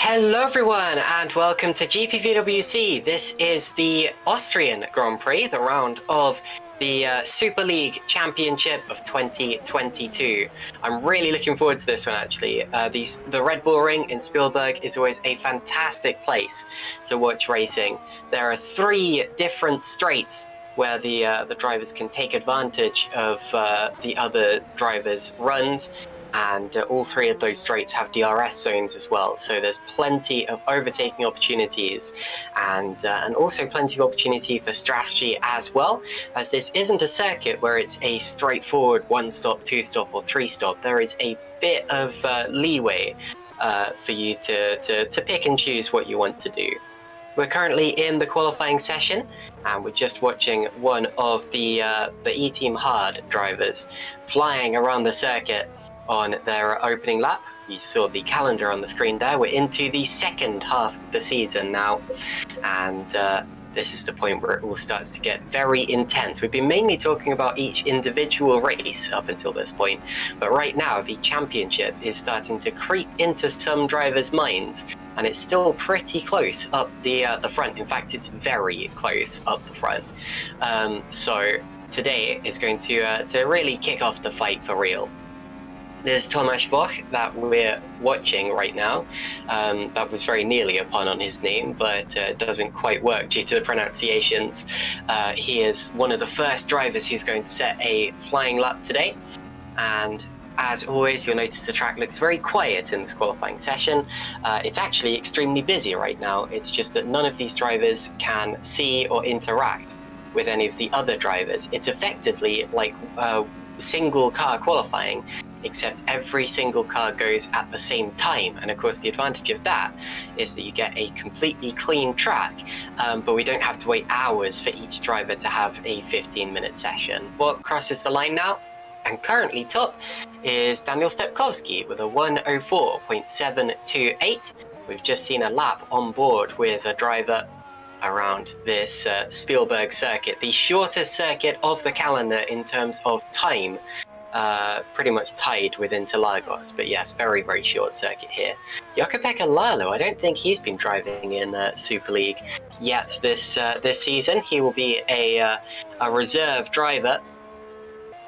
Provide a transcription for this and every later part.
Hello everyone and welcome to GPVWC. This is the Austrian Grand Prix, the round of the Superleague Championship of 2022. I'm really looking forward to this one actually. The Red Bull Ring in Spielberg is always a fantastic place to watch racing. There are 3 different straights where the drivers can take advantage of the other drivers' runs. and all three of those straights have DRS zones as well, so there's plenty of overtaking opportunities, and also plenty of opportunity for strategy as well, as this isn't a circuit where it's a straightforward 1-stop, 2-stop or 3-stop. There is a bit of leeway for you to pick and choose what you want to do. We're currently in the qualifying session, and we're just watching one of the E-Team Hard drivers flying around the circuit on their opening lap. You saw the calendar on the screen there. We're into the second half of the season now, and this is the point where it all starts to get very intense. We've been mainly talking about each individual race up until this point, but right now the championship is starting to creep into some drivers' minds, and it's still pretty close up the front. In fact, it's very close up the front. So today is going to really kick off the fight for real. There's Tomasz Voch that we're watching right now. That was very nearly a pun on his name, but it doesn't quite work due to the pronunciations. He is one of the first drivers who's going to set a flying lap today. And as always, you'll notice the track looks very quiet in this qualifying session. It's actually extremely busy right now. It's just that none of these drivers can see or interact with any of the other drivers. It's effectively like single car qualifying, except every single car goes at the same time. And of course, the advantage of that is that you get a completely clean track, but we don't have to wait hours for each driver to have a 15-minute session. What crosses the line now? And currently top is Daniel Stepkowski with a 104.728. We've just seen a lap on board with a driver around this Spielberg circuit, the shortest circuit of the calendar in terms of time. Pretty much tied with Interlagos, but yes, very, very short circuit here. Jukka-Pekka Lalo, I don't think he's been driving in Super League yet this season. He will be a reserve driver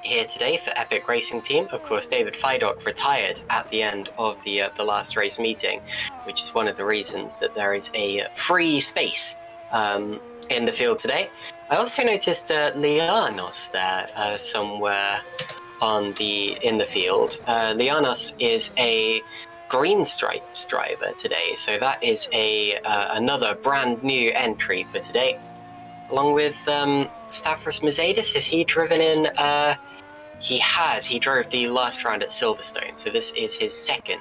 here today for Epic Racing Team. Of course, David Fidok retired at the end of the last race meeting, which is one of the reasons that there is a free space in the field today. I also noticed Lianos there somewhere in the field. Lianos is a green stripes driver today, so that is another brand new entry for today. Along with Stavros Mazadis, has he driven in? He has. He drove the last round at Silverstone, so this is his second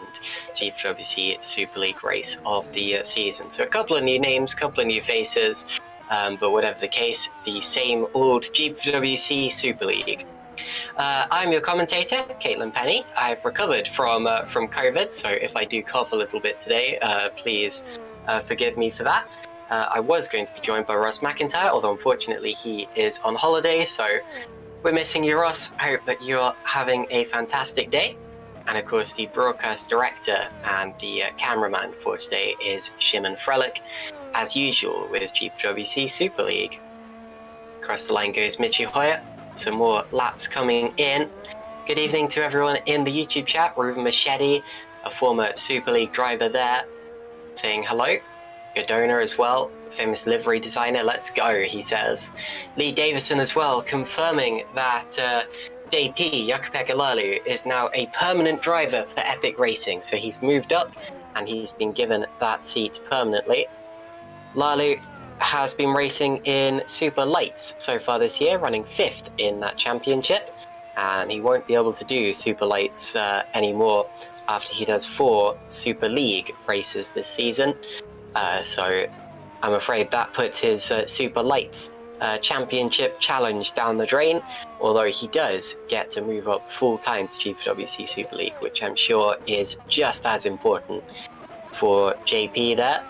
GPVWC Super League race of the season. So a couple of new names, a couple of new faces, but whatever the case, the same old GPVWC Super League. I'm your commentator, Caitlin Penny. I've recovered from COVID, so if I do cough a little bit today, please forgive me for that. I was going to be joined by Ross McIntyre, although unfortunately he is on holiday, so we're missing you, Ross. I hope that you're having a fantastic day. And of course, the broadcast director and the cameraman for today is Szymon Frelik, as usual with GPVWC Super League. Across the line goes Michi Hoyer. Some more laps coming in. Good evening to everyone in the YouTube chat. Ruben Machete, a former Super League driver there, saying hello. Good donor as well, famous livery designer. Let's go, he says. Lee Davison as well, confirming that JP, Jukka-Pekka Lalo, is now a permanent driver for Epic Racing. So he's moved up and he's been given that seat permanently. Lalo has been racing in Super Lights so far this year, running 5th in that championship, and he won't be able to do Super Lights anymore after he does 4 Super League races this season. So I'm afraid that puts his Super Lights championship challenge down the drain, although he does get to move up full-time to GPVWC Super League, which I'm sure is just as important for JP there.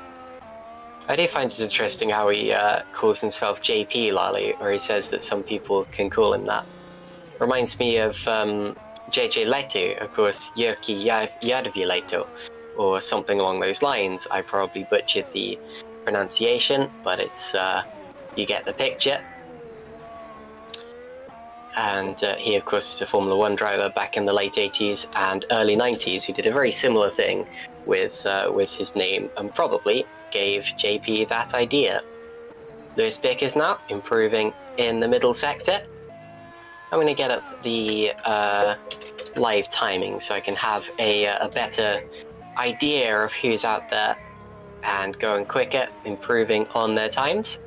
I do find it interesting how he calls himself JP Lalo, or he says that some people can call him that. Reminds me of JJ Leto, of course, Jyrki Järvi-Leto, or something along those lines. I probably butchered the pronunciation, but it's you get the picture. And he, of course, was a Formula 1 driver back in the late 80s and early 90s who did a very similar thing with his name, and probably gave JP that idea. Lewis Bickers now improving in the middle sector. I'm going to get up the live timing so I can have a better idea of who's out there and going quicker, improving on their times.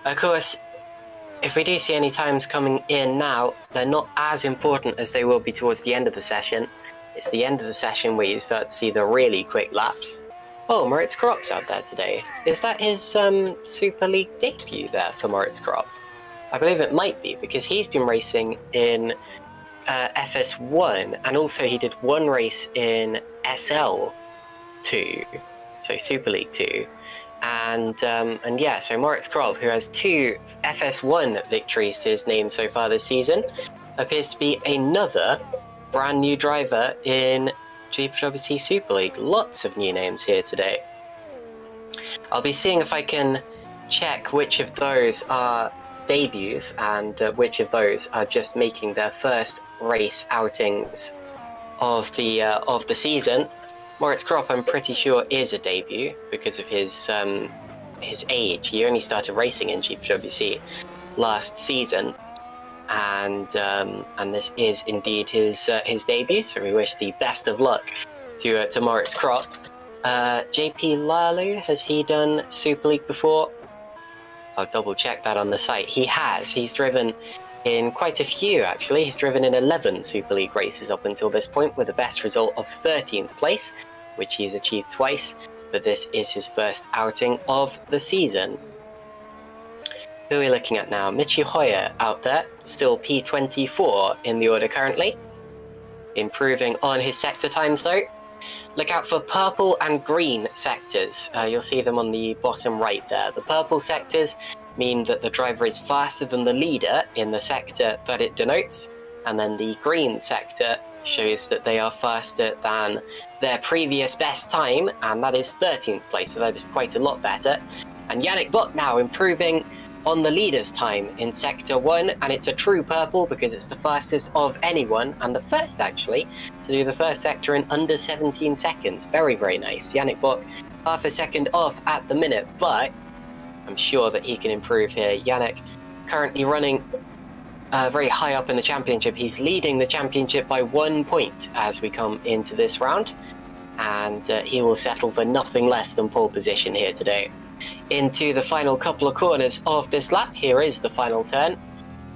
Of course, if we do see any times coming in now, they're not as important as they will be towards the end of the session. It's the end of the session where you start to see the really quick laps. Oh, Moritz Krop's out there today. Is that his Super League debut there for Moritz Krop? I believe it might be, because he's been racing in FS1, and also he did one race in SL2, so Super League 2. And yeah, so Moritz Krop, who has 2 FS1 victories to his name so far this season, appears to be another brand new driver in GPVWC Super League. Lots of new names here today. I'll be seeing if I can check which of those are debuts and which of those are just making their first race outings of the season. Moritz Krop, I'm pretty sure, is a debut because of his age. He only started racing in GPVWC last season, and this is indeed his debut. So we wish the best of luck to Moritz Krop. JP Lalu, has he done Super League before? I'll double check that on the site. He has. He's driven in quite a few, actually. He's driven in 11 Super League races up until this point, with a best result of 13th place, which he's achieved twice, but this is his first outing of the season. Who are we looking at now? Michi Hoyer out there, still P24 in the order currently. Improving on his sector times though. Look out for purple and green sectors. You'll see them on the bottom right there. The purple sectors mean that the driver is faster than the leader in the sector that it denotes, and then the green sector shows that they are faster than their previous best time, and that is 13th place, so that is quite a lot better. And Yannick Buck now improving on the leader's time in Sector 1, and it's a true purple because it's the fastest of anyone, and the first actually to do the first sector in under 17 seconds. Very, very nice. Yannick Buck half a second off at the minute, but I'm sure that he can improve here. Yannick currently running very high up in the championship. He's leading the championship by 1 point as we come into this round, and he will settle for nothing less than pole position here today. Into the final couple of corners of this lap. Here is the final turn.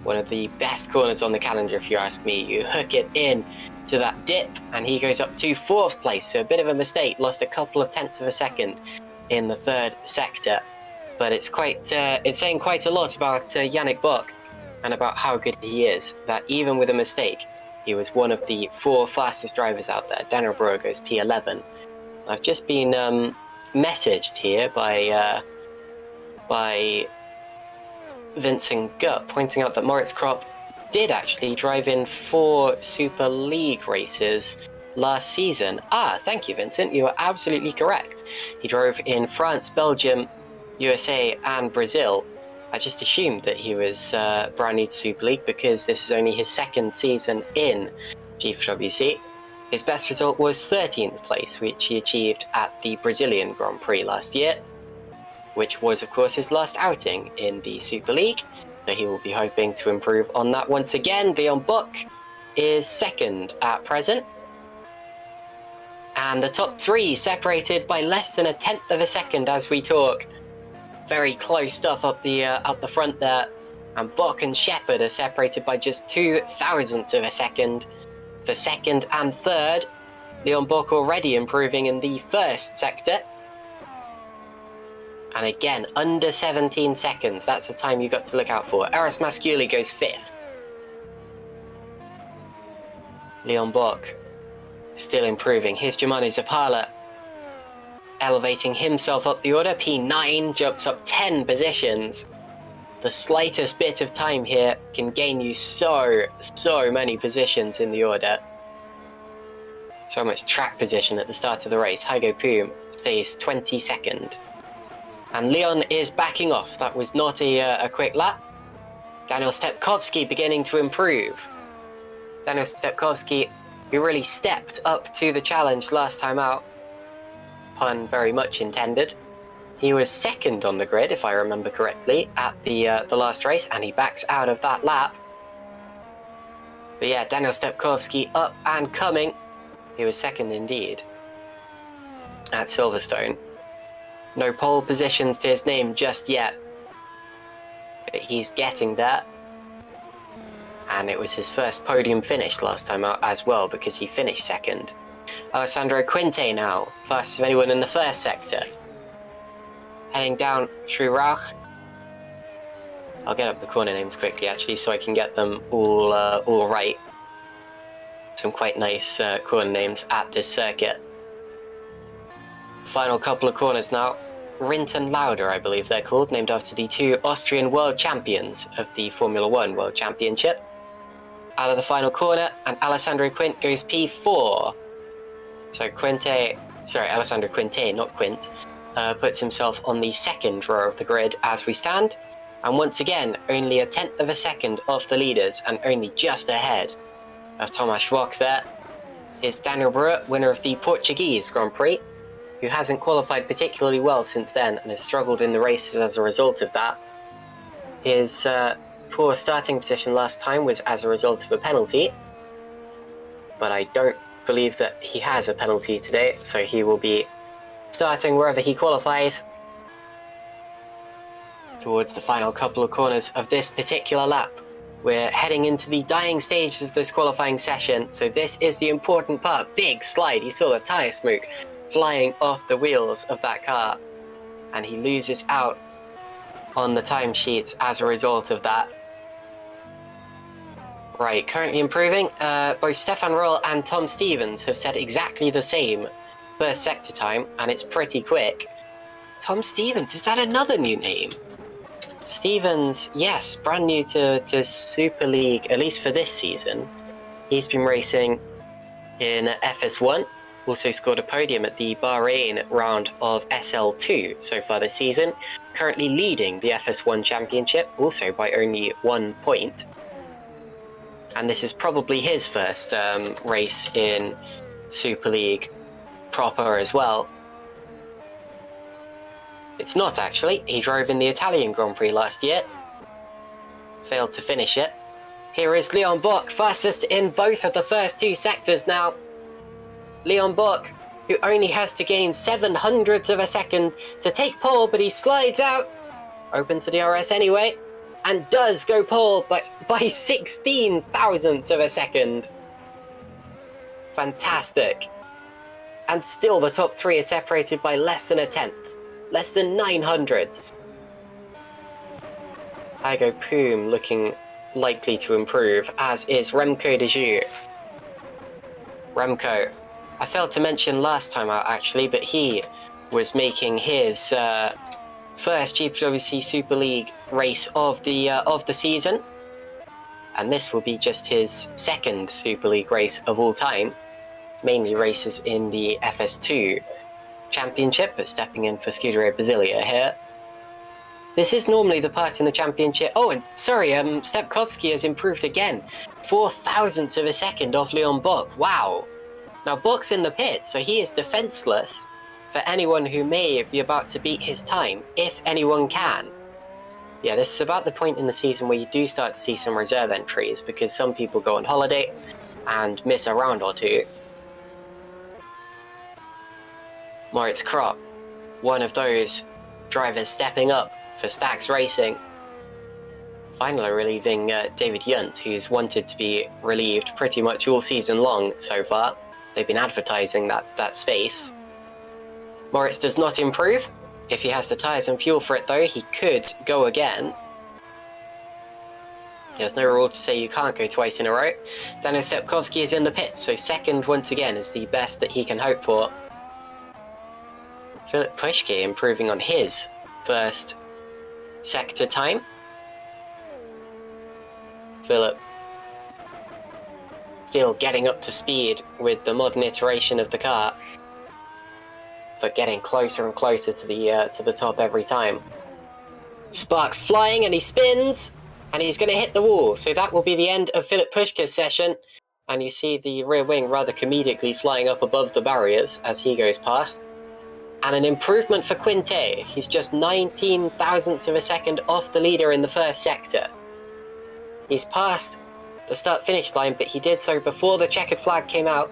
One of the best corners on the calendar, if you ask me. You hook it in to that dip, and he goes up to 4th place, so a bit of a mistake. Lost a couple of tenths of a second in the 3rd sector. But it's saying quite a lot about Yannick Buck and about how good he is, that even with a mistake, he was one of the 4 fastest drivers out there. Daniel Brewer goes P11. I've just been messaged here by Vincent Gutt, pointing out that Moritz Krop did actually drive in 4 Super League races last season. Thank you, Vincent. You are absolutely correct. He drove in France, Belgium, USA, and Brazil. I just assumed that he was brand new to Super League because this is only his 2nd season in GPVWC. His best result was 13th place, which he achieved at the Brazilian Grand Prix last year, which was, of course, his last outing in the Super League. So he will be hoping to improve on that once again. Leon Buck is 2nd at present. And the top 3 separated by less than a tenth of a second as we talk. Very close stuff up the front there. And Buck and Shepard are separated by just 2 thousandths of a second. For 2nd and 3rd, Leon Buck already improving in the 1st sector. And again, under 17 seconds. That's the time you got to look out for. Eros Masculi goes 5th. Leon Buck still improving. Here's Germano Zapala elevating himself up the order. P9 jumps up 10 positions. The slightest bit of time here can gain you so many positions in the order. So much track position at the start of the race. Hygo Poom stays 22nd. And Leon is backing off. That was not a quick lap. Daniel Stepkowski beginning to improve. Daniel Stepkowski, who really stepped up to the challenge last time out. Pun very much intended. He was 2nd on the grid, if I remember correctly, at the last race, and he backs out of that lap. But yeah, Daniel Stepkowski up and coming. He was second indeed at Silverstone. No pole positions to his name just yet, but he's getting there. And it was his first podium finish last time out as well, because he finished second. Alessandro Quinte now, fastest of anyone in the first sector. Heading down through Rauch. I'll get up the corner names quickly actually, so I can get them all right. Some quite nice corner names at this circuit. Final couple of corners now. Rinton Lauder, I believe they're called, named after the two Austrian world champions of the Formula One World Championship. Out of the final corner, and Alessandro Quint goes P4. So Alessandro Quinte, not Quint, puts himself on the second row of the grid as we stand. And once again, only a tenth of a second off the leaders, and only just ahead of Tomasz Rock there is Daniel Brewer, winner of the Portuguese Grand Prix, who hasn't qualified particularly well since then and has struggled in the races as a result of that. His poor starting position last time was as a result of a penalty, but I don't believe that he has a penalty today, so he will be starting wherever he qualifies towards the final couple of corners of this particular lap. We're heading into the dying stages of this qualifying session, so this is the important part. Big slide, you saw the tyre smoke flying off the wheels of that car, and he loses out on the timesheets as a result of that. Right, currently improving. Both Stefan Roll and Tom Stevens have said exactly the same first sector time, and it's pretty quick. Tom Stevens, is that another new name? Stevens, yes, brand new to Super League, at least for this season. He's been racing in FS1, also scored a podium at the Bahrain round of SL2 so far this season, currently leading the FS1 championship, also by only 1 point. And this is probably his first race in Super League proper as well. It's not actually. He drove in the Italian Grand Prix last year. Failed to finish it. Here is Leon Bock, fastest in both of the first two sectors now. Leon Bock, who only has to gain 700ths of a second to take pole, but he slides out. Opens the DRS anyway, and does go pole by 16 thousandths of a second. Fantastic. And still the top three are separated by less than a tenth. Less than 900ths. Igo Poom looking likely to improve, as is Remco de Joux. Remco, I failed to mention last time out actually, but he was making his first GPVWC Super League race of the season, and this will be just his second Super League race of all time. Mainly races in the FS2 Championship, but stepping in for Scuderia Basilia here. This is normally the part in the championship. Oh, and sorry, Stepkowski has improved again. 4 thousandths of a second off Leon Bock. Wow. Now Bock's in the pit, so he is defenseless for anyone who may be about to beat his time, if anyone can. Yeah, this is about the point in the season where you do start to see some reserve entries, because some people go on holiday and miss a round or two. Moritz Kropp, one of those drivers stepping up for Stax Racing. Finally relieving David Yunt, who's wanted to be relieved pretty much all season long so far. They've been advertising that space. Moritz does not improve. If he has the tyres and fuel for it though, he could go again. There's no rule to say you can't go twice in a row. Daniel Stepkowski is in the pit, so second once again is the best that he can hope for. Filip Puške improving on his first sector time. Filip still getting up to speed with the modern iteration of the car, but getting closer and closer to the top every time. Sparks flying and he spins, and he's going to hit the wall. So that will be the end of Filip Puške's session. And you see the rear wing rather comedically flying up above the barriers as he goes past. And an improvement for Quinte. He's just 19 thousandths of a second off the leader in the first sector. He's passed the start-finish line, but he did so before the checkered flag came out.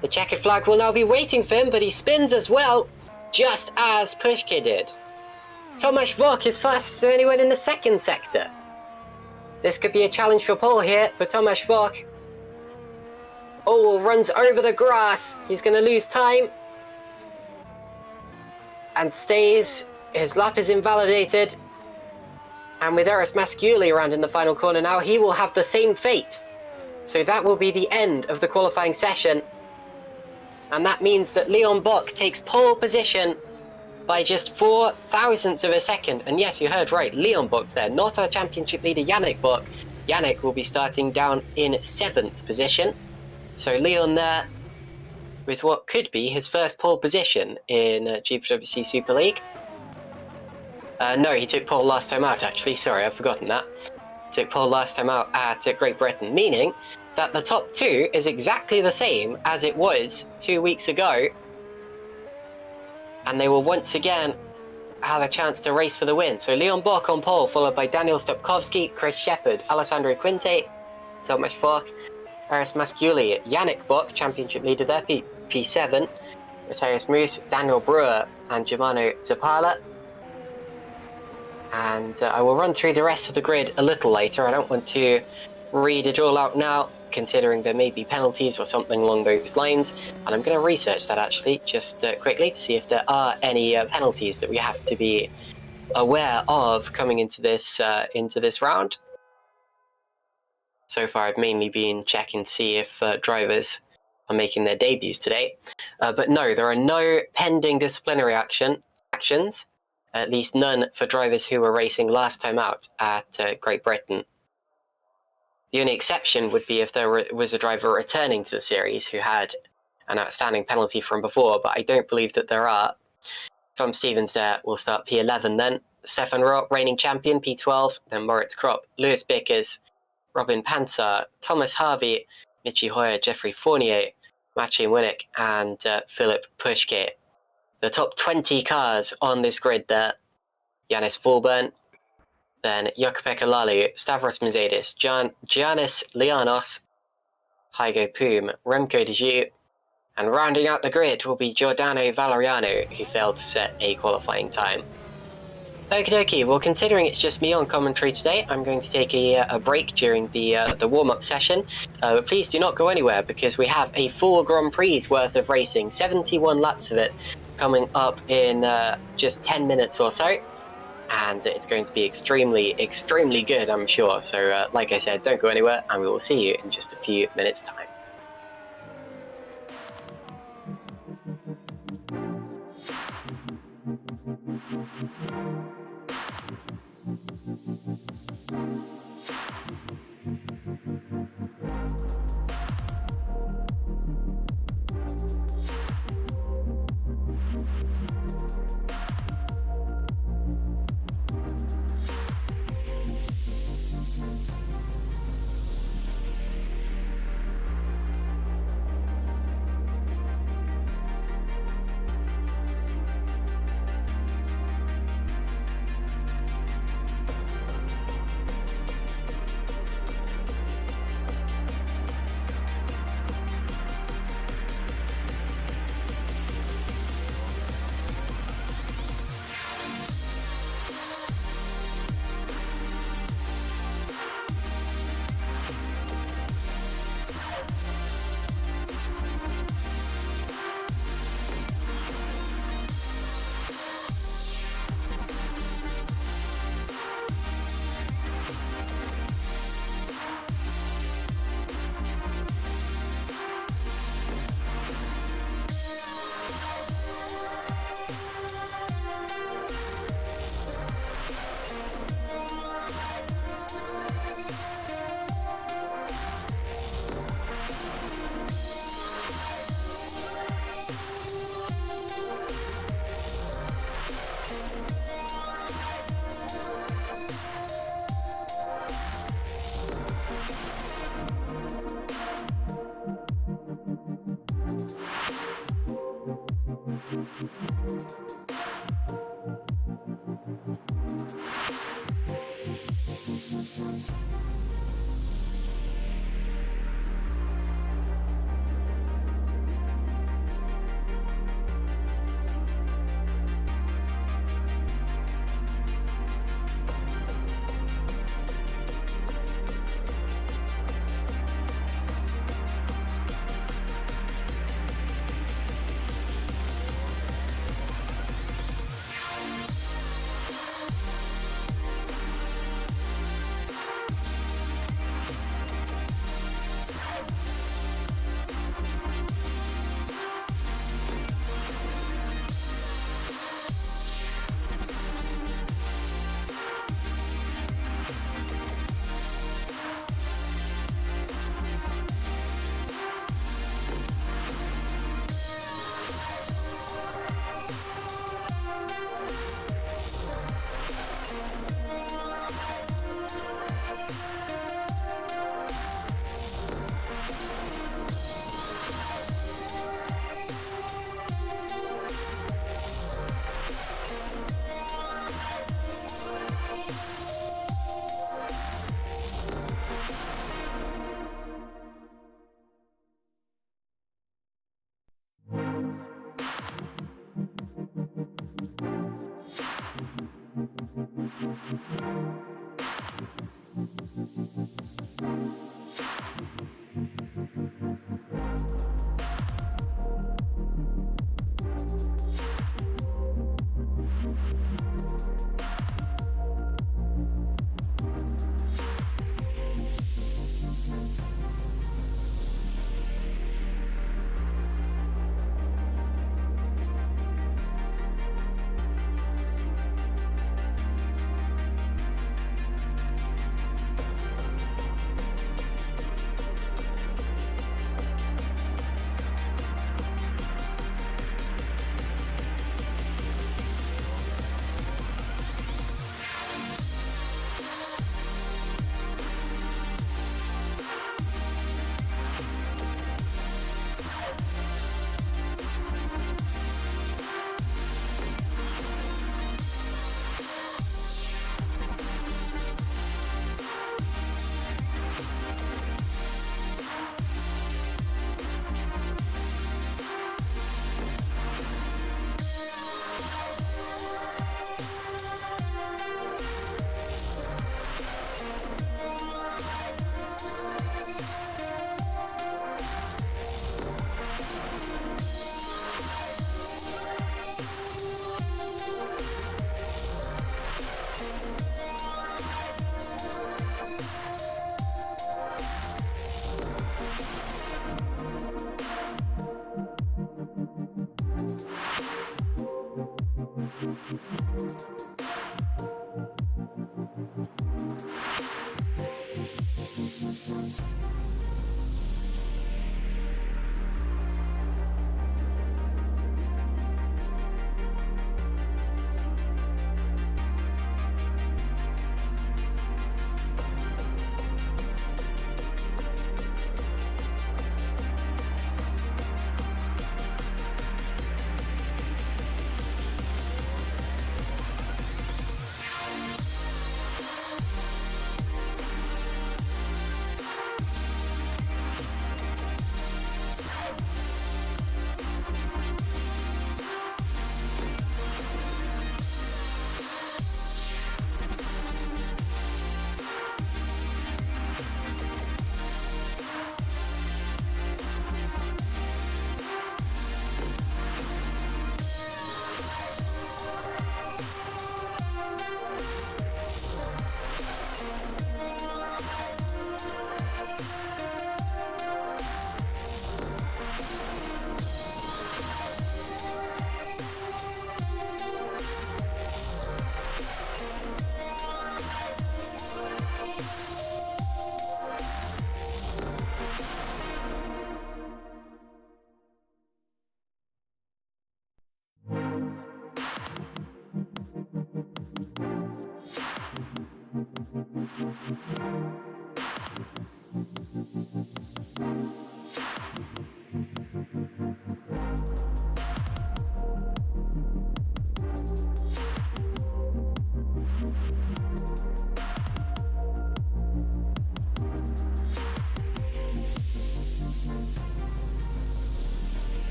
The checkered flag will now be waiting for him, but he spins as well, just as Pushke did. Tomasz Vok is fastest of anyone in the second sector. This could be a challenge for pole here for Tomasz Vok. Oh, runs over the grass. He's going to lose time. And stays. His lap is invalidated. And with Eris Masciuli around in the final corner now, he will have the same fate. So that will be the end of the qualifying session. And that means that Leon Bock takes pole position by just 4 thousandths of a second. And yes, you heard right, Leon Bock there, not our championship leader Yannick Bock. Yannick will be starting down in 7th position. So Leon there with what could be his first pole position in GPVWC Super League. No, he took pole last time out actually, sorry, I've forgotten that. Took pole last time out at Great Britain, meaning that the top 2 is exactly the same as it was 2 weeks ago. And they will once again have a chance to race for the win. So Leon Bock on pole, followed by Daniel Stopkowski, Chris Shepard, Alessandro Quinte, Tomasz Vok, Eris Masciuli, Yannick Bock, championship leader there, P7, Matthias Moos, Daniel Brewer, and Germano Zappala. And I will run through the rest of the grid a little later. I don't want to read it all out now, considering there may be penalties or something along those lines. And I'm going to research that actually, just quickly, to see if there are any penalties that we have to be aware of coming into this round. So far, I've mainly been checking to see if drivers are making their debuts today. But no, there are no pending disciplinary actions, at least none for drivers who were racing last time out at Great Britain. The only exception would be if there was a driver returning to the series who had an outstanding penalty from before, but I don't believe that there are. Tom Stevens there will start P11 then. Stefan Roth, reigning champion, P12, then Moritz Kropp, Lewis Bickers, Robin Pansar, Thomas Harvey, Michi Hoyer, Jeffrey Fournier, Maciej Winnick, and Philip Pushke. The top 20 cars on this grid there: Yanis Fulburn, then Jukka-Pekka Lalu, Stavros Mercedes, Giannis Lianos, Hygo Poom, Remco de Joux, and rounding out the grid will be Giordano Valeriano, who failed to set a qualifying time. Okie dokie, well, considering it's just me on commentary today, I'm going to take a break during the warm-up session. But please do not go anywhere, because we have a full Grand Prix worth of racing, 71 laps of it, coming up in just 10 minutes or so. And it's going to be extremely, extremely good, I'm sure. So, like I said, don't go anywhere, and we will see you in just a few minutes' time.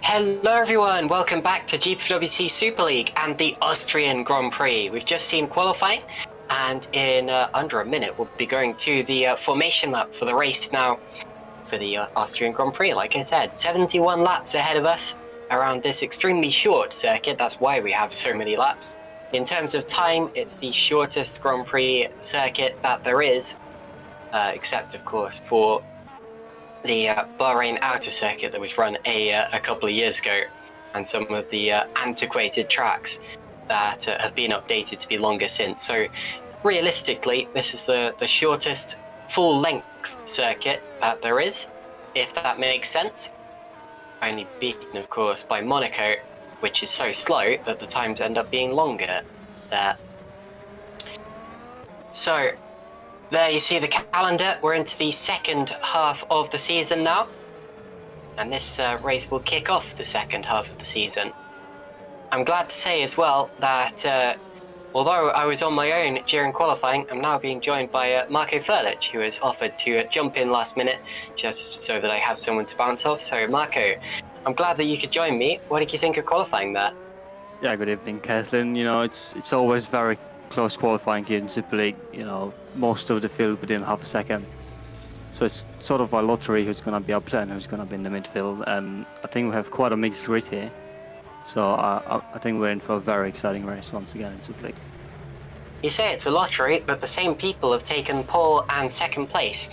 Hello everyone, welcome back to GPVWC Super League and the Austrian Grand Prix. We've just seen qualifying, and in under a minute we'll be going to the formation lap for the race now for the Austrian Grand Prix. Like I said, 71 laps ahead of us around this extremely short circuit. That's why we have so many laps. In terms of time, it's the shortest Grand Prix circuit that there is, except of course for the Bahrain outer circuit that was run a couple of years ago, and some of the antiquated tracks that have been updated to be longer since. So realistically, this is the shortest full-length circuit that there is, if that makes sense. Only beaten, of course, by Monaco, which is so slow that the times end up being longer there. So there you see the calendar. We're into the second half of the season now, and this race will kick off the second half of the season. I'm glad to say as well that although I was on my own during qualifying, I'm now being joined by Marko Ferlic, who has offered to jump in last minute just so that I have someone to bounce off. So Marko, I'm glad that you could join me. What did you think of qualifying there? Yeah, good evening, Kathleen. You know, it's always very close qualifying here in Super League. You know, most of the field within half a second. So it's sort of a lottery who's going to be up there and who's going to be in the midfield. And I think we have quite a mixed grid here. So I think we're in for a very exciting race once again in Super League. You say it's a lottery, but the same people have taken pole and second place.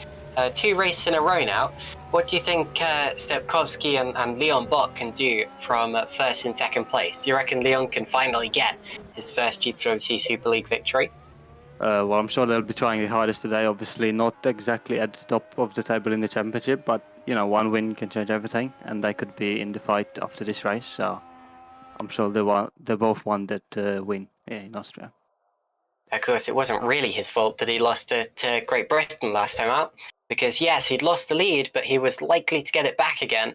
2 races in a row now. What do you think Stepkowski and Leon Bock can do from first and second place? Do you reckon Leon can finally get his first GPVWC Super League victory? Well, I'm sure they'll be trying the hardest today. Obviously, not exactly at the top of the table in the championship, but you know, one win can change everything, and they could be in the fight after this race. So I'm sure they both want that win here in Austria. Of course, it wasn't really his fault that he lost to Great Britain last time out, because yes, he'd lost the lead, but he was likely to get it back again,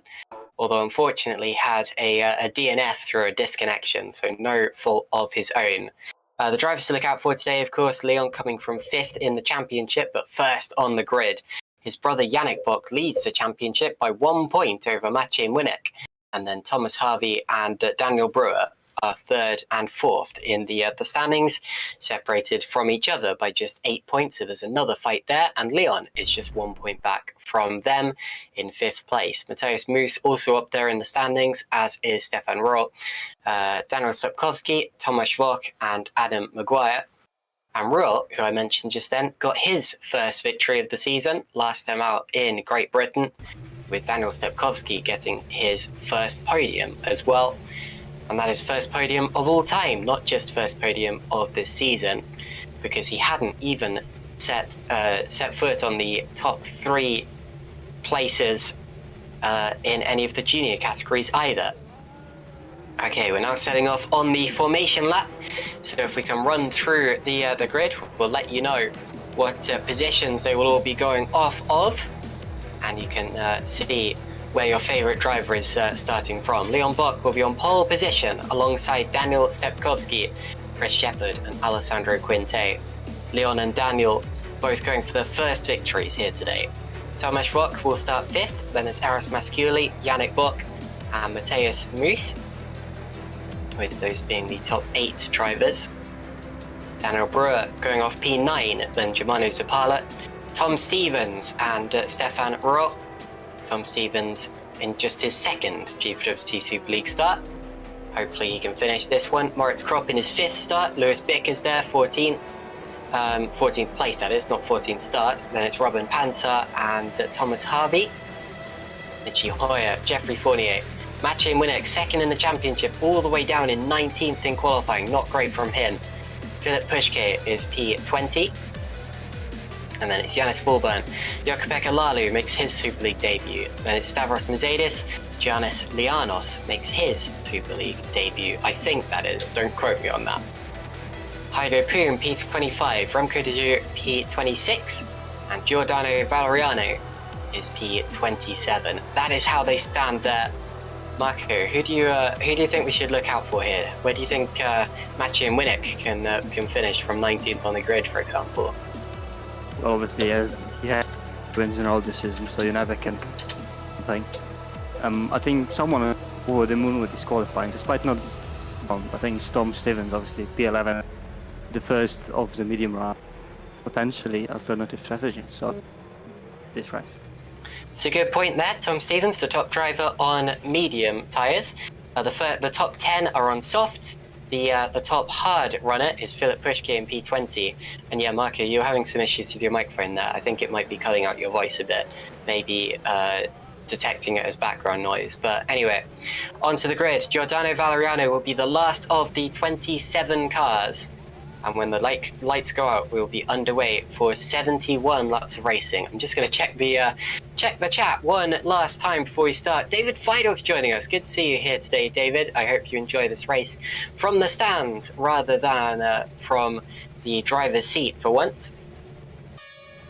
although unfortunately had a DNF through a disconnection, so no fault of his own. The drivers to look out for today, of course, Leon coming from 5th in the championship, but first on the grid. His brother Yannick Bock leads the championship by 1 point over Maciej Munich, and then Thomas Harvey and Daniel Brewer are 3rd and 4th in the standings, separated from each other by just 8 points. So there's another fight there, and Leon is just 1 point back from them in 5th place. Mateusz Moos also up there in the standings, as is Stefan Roll, Daniel Stepkowski, Tomasz Wok, and Adam Maguire. And Roll, who I mentioned just then, got his first victory of the season last time out in Great Britain, with Daniel Stepkowski getting his first podium as well. And that is first podium of all time, not just first podium of this season, because he hadn't even set foot on the top 3 places in any of the junior categories either. Okay, we're now setting off on the formation lap. So if we can run through the grid, we'll let you know what positions they will all be going off of, and you can see where your favourite driver is starting from. Leon Bock will be on pole position alongside Daniel Stepkowski, Chris Shepherd and Alessandro Quinte. Leon and Daniel both going for their first victories here today. Tomasz Wok will start 5th, then there's Eros Masculi, Yannick Bock and Mateusz Moos, with those being the top 8 drivers. Daniel Brewer going off P9, then Germano Zapala, Tom Stevens and Stefan Roth. Tom Stevens in just his 2nd GPVWC Super League start. Hopefully he can finish this one. Moritz Kropp in his 5th start. Lewis Bicker's there, 14th. 14th place, that is, not 14th start. Then it's Robin Panzer and Thomas Harvey. Richie Hoyer, Jeffrey Fournier. Maciej Winnick, 2nd in the championship, all the way down in 19th in qualifying. Not great from him. Filip Puške is P20. And then it's Janis Fulburn. Jukka-Pekka Lalu makes his Super League debut. Then it's Stavros Mazidis. Giannis Lianos makes his Super League debut. I think that is. Don't quote me on that. Heido Poom, P25. Remco de Jong, P26. And Giordano Valeriano is P27. That is how they stand there. Marko, who do you think we should look out for here? Where do you think Maciej Winnick can finish from 19th on the grid, for example? Obviously, he has wins in all decisions, so you never can think. I think someone over the moon with his qualifying, despite not. I think it's Tom Stevens, obviously P11, the first of the medium round, potentially alternative strategy. So this race. It's a good point there. Tom Stevens, the top driver on medium tyres. The top 10 are on softs. The top hard runner is Filip Puške in P20. And yeah, Marko, you're having some issues with your microphone there. I think it might be cutting out your voice a bit, maybe detecting it as background noise. But anyway, onto the grid. Giordano Valeriano will be the last of the 27 cars. And when the lights go out, we will be underway for 71 laps of racing. I'm just going to check the chat one last time before we start. David Fidok's joining us. Good to see you here today, David. I hope you enjoy this race from the stands rather than from the driver's seat for once.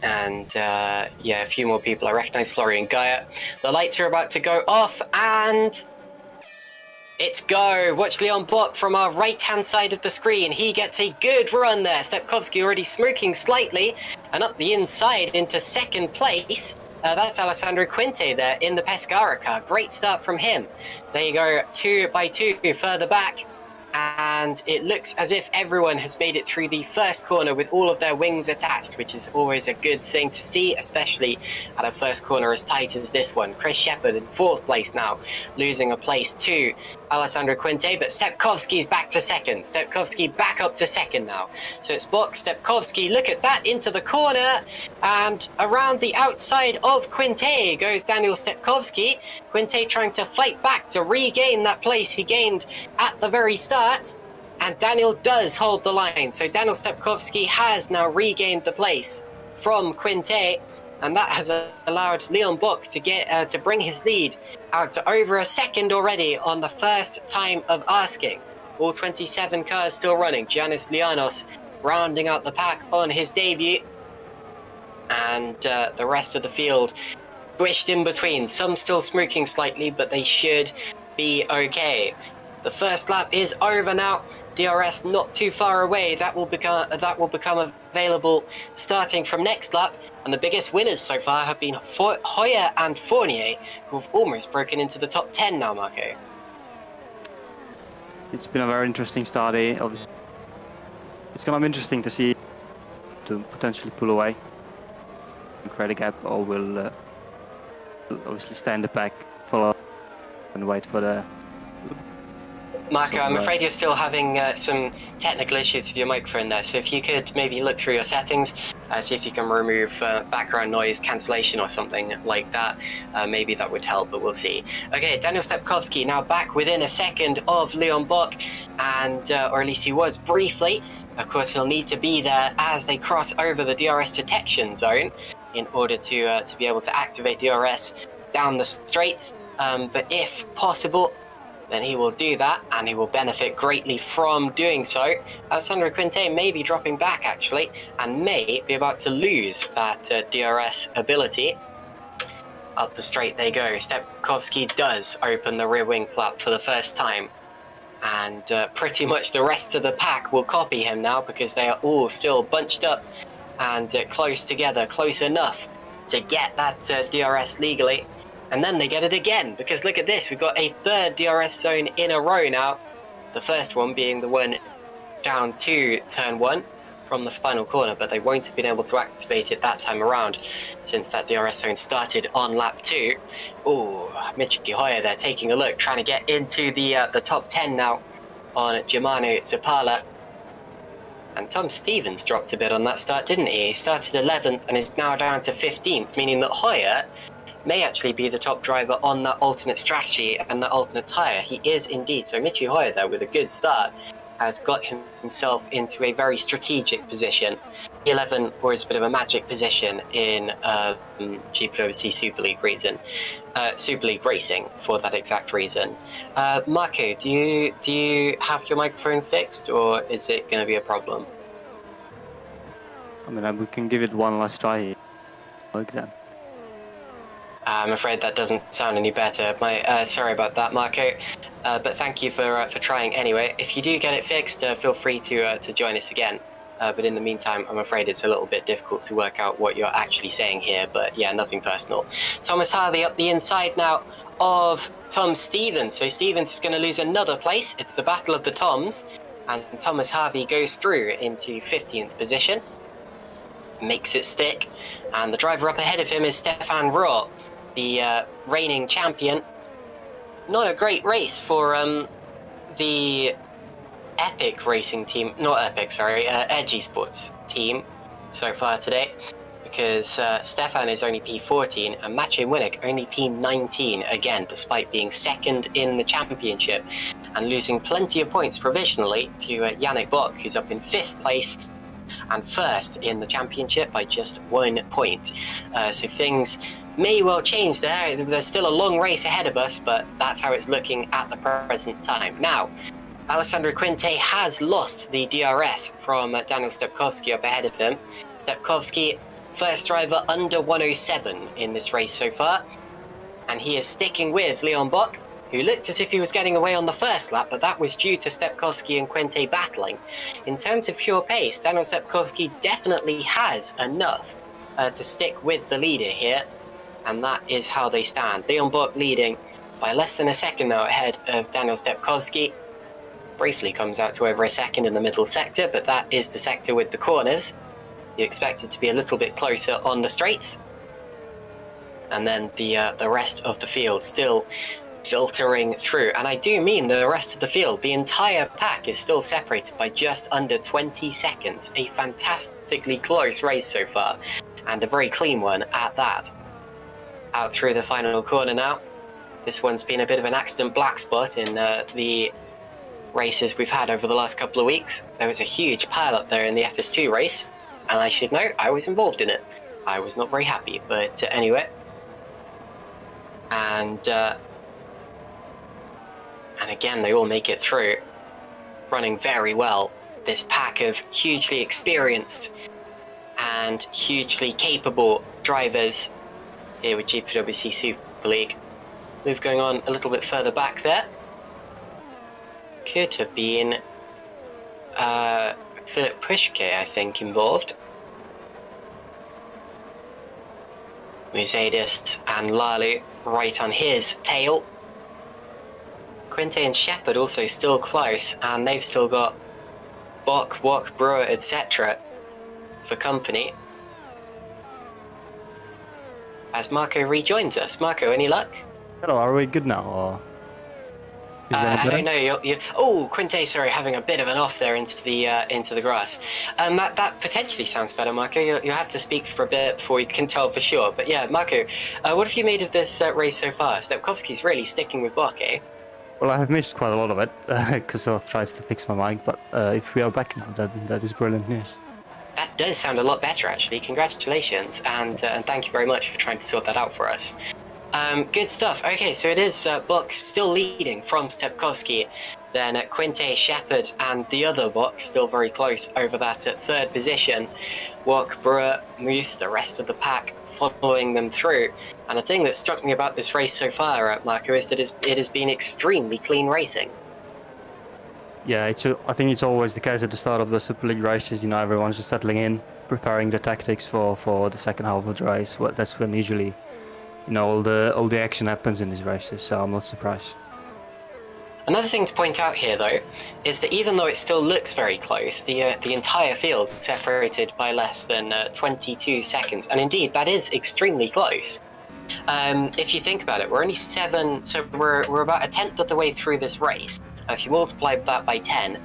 And yeah, a few more people. I recognize Florian Gaia. The lights are about to go off and it's go. Watch Leon Bock from our right-hand side of the screen. He gets a good run there. Stepkovsky already smoking slightly and up the inside into 2nd place. That's Alessandro Quinte there in the Pescara car. Great start from him. There you go, 2 by 2 further back. And it looks as if everyone has made it through the first corner with all of their wings attached, which is always a good thing to see, especially at a first corner as tight as this one. Chris Shepard in 4th place now, losing a place to Alessandro Quinte, but Stepkovsky's back to 2nd. Stepkovsky back up to 2nd now. So it's Bock, Stepkovsky, look at that, into the corner, and around the outside of Quinte goes Daniel Stepkovsky. Quinte trying to fight back to regain that place he gained at the very start, and Daniel does hold the line. So Daniel Stepkovsky has now regained the place from Quinte, and that has allowed Leon Bock to get to bring his lead out to over a second already on the first time of asking. All 27 cars still running. Giannis Lianos rounding out the pack on his debut, and the rest of the field squished in between. Some still smoking slightly, but they should be okay. The first lap is over now. DRS not too far away. That will become available starting from next lap. And the biggest winners so far have been Hoyer and Fournier, who have almost broken into the top 10 now, Marko. It's been a very interesting start here. Obviously, it's going to be interesting to see to potentially pull away and create a gap, or will obviously stay in the pack, follow and wait for the. Marko, I'm afraid you're still having some technical issues with your microphone there, so if you could maybe look through your settings, see if you can remove background noise cancellation or something like that. Maybe that would help, but we'll see. Okay, Daniel Stepkovsky now back within a second of Leon Bock, and or at least he was briefly. Of course, he'll need to be there as they cross over the DRS detection zone in order to be able to activate DRS down the straights. But if possible, then he will do that, and he will benefit greatly from doing so. Alessandro Quinte may be dropping back, actually, and may be about to lose that DRS ability. Up the straight they go. Stepkovsky does open the rear wing flap for the first time, and pretty much the rest of the pack will copy him now, because they are all still bunched up and close together, close enough to get that DRS legally. And then they get it again, because look at this, we've got a 3rd DRS zone in a row now. The first one being the one down to turn 1 from the final corner, but they won't have been able to activate it that time around since that DRS zone started on lap 2. Ooh, Michi Hoyer there taking a look, trying to get into the top 10 now on Germano Zapala. And Tom Stevens dropped a bit on that start, didn't he? He started 11th and is now down to 15th, meaning that Hoyer may actually be the top driver on that alternate strategy and that alternate tyre. He is indeed. So Michi Hoyer there with a good start has got himself into a very strategic position. 11 was a bit of a magic position in GPVWC Super League Racing for that exact reason. Marko, do you have your microphone fixed, or is it going to be a problem? I mean, we can give it one last try here. Like that. I'm afraid that doesn't sound any better. Sorry about that, Marko. But thank you for trying anyway. If you do get it fixed, feel free to join us again. But in the meantime, I'm afraid it's a little bit difficult to work out what you're actually saying here. But yeah, nothing personal. Thomas Harvey up the inside now of Tom Stevens. So Stevens is going to lose another place. It's the battle of the Toms. And Thomas Harvey goes through into 15th position. Makes it stick. And the driver up ahead of him is Stefan Rohr, the reigning champion. Not a great race for the Epic racing team, not Epic, sorry, Edgy Sports team so far today, because Stefan is only P14 and Maciej Winnick only P19, again, despite being second in the championship and losing plenty of points provisionally to Yannick Bock, who's up in 5th place and first in the championship by just 1 point. So things may well change there. There's still a long race ahead of us, but that's how it's looking at the present time. Now, Alessandro Quinte has lost the DRS from Daniel Stepkowski up ahead of him. Stepkowski, first driver under 107 in this race so far, and he is sticking with Leon Bock, who looked as if he was getting away on the first lap, but that was due to Stepkowski and Quinte battling. In terms of pure pace, Daniel Stepkowski definitely has enough to stick with the leader here, and that is how they stand. Leon Bock leading by less than a second now ahead of Daniel Stepkowski. Briefly comes out to over a second in the middle sector, but that is the sector with the corners. You expect it to be a little bit closer on the straights. And then the rest of the field still filtering through. And I do mean the rest of the field. The entire pack is still separated by just under 20 seconds. A fantastically close race so far, and a very clean one at that. Out through the final corner now. This one's been a bit of an accident black spot in the races we've had over the last couple of weeks. There was a huge pile up there in the FS2 race, and I should note I was involved in it. I was not very happy, but anyway. And again, they all make it through, running very well. This pack of hugely experienced and hugely capable drivers here with GPVWC Super League. Move going on a little bit further back there. Could have been Philip Prischke, I think, involved. Mercedes and Lalu right on his tail. Quinte and Shepard also still close, and they've still got Bock, Wok, Brewer, etc. for company. As Marko rejoins us. Marko, any luck? Hello, are we good now? Or is I don't know. Oh, Quinte, sorry, having a bit of an off there into the grass. That potentially sounds better, Marko. You'll have to speak for a bit before you can tell for sure. But yeah, Marko, what have you made of this race so far? Stepkowski's really sticking with Bock, eh? Well, I have missed quite a lot of it because I've tried to fix my mic, but if we are back, that is brilliant news. That does sound a lot better, actually. Congratulations, and thank you very much for trying to sort that out for us. Good stuff. Okay, so it is Bock still leading from Stepkowski, then Quinte, Shepard, and the other Bock still very close over that at third position. Wok, Brewer, Moose, the rest of the pack following them through. And the thing that struck me about this race so far, Marko, is that it has been extremely clean racing. Yeah, I think it's always the case at the start of the Super League races. You know, everyone's just settling in, preparing the tactics for the second half of the race. Well, that's when usually, you know, all the action happens in these races. So I'm not surprised. Another thing to point out here, though, is that even though it still looks very close, the entire field is separated by less than 22 seconds, and indeed that is extremely close. If you think about it, we're only we're about a tenth of the way through this race. If you multiply that by 10,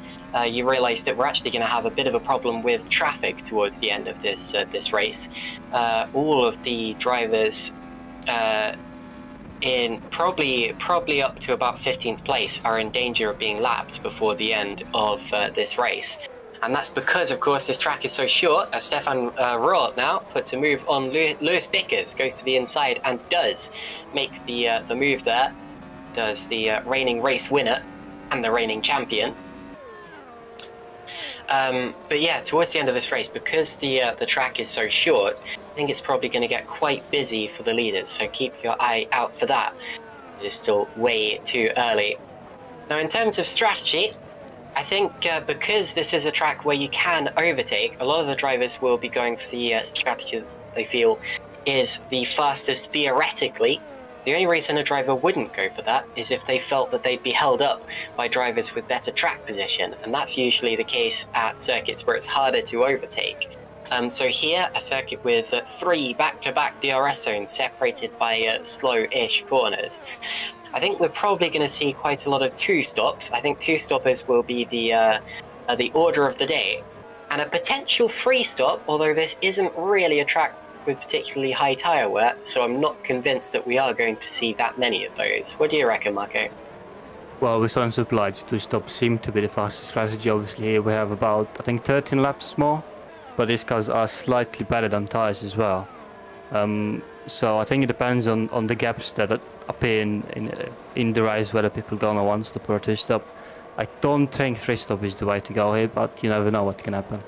you realise that we're actually going to have a bit of a problem with traffic towards the end of this race. All of the drivers in probably up to about 15th place are in danger of being lapped before the end of this race. And that's because, of course, this track is so short, as Stefan Roth now puts a move on Lewis Bickers, goes to the inside and does make the move there, does the reigning race winner and the reigning champion. But yeah, towards the end of this race, because the track is so short, I think it's probably going to get quite busy for the leaders, so keep your eye out for that. It is still way too early. Now, in terms of strategy, I think because this is a track where you can overtake, a lot of the drivers will be going for the strategy that they feel is the fastest theoretically. The only reason a driver wouldn't go for that is if they felt that they'd be held up by drivers with better track position, and that's usually the case at circuits where it's harder to overtake. So here, a circuit with 3 back-to-back DRS zones separated by slow-ish corners. I think we're probably going to see quite a lot of 2-stops. I think 2-stoppers will be the order of the day, and a potential 3-stop, although this isn't really a track with particularly high tyre wear, so I'm not convinced that we are going to see that many of those. What do you reckon, Marko? Well, we saw in Superleague, 2-stop seemed to be the fastest strategy. Obviously, here we have about, I think, 13 laps more, but these cars are slightly better than tyres as well. So I think it depends on the gaps that appear in the race, whether people go on a 1-stop or a 2-stop. I don't think 3-stop is the way to go here, but you never know what can happen.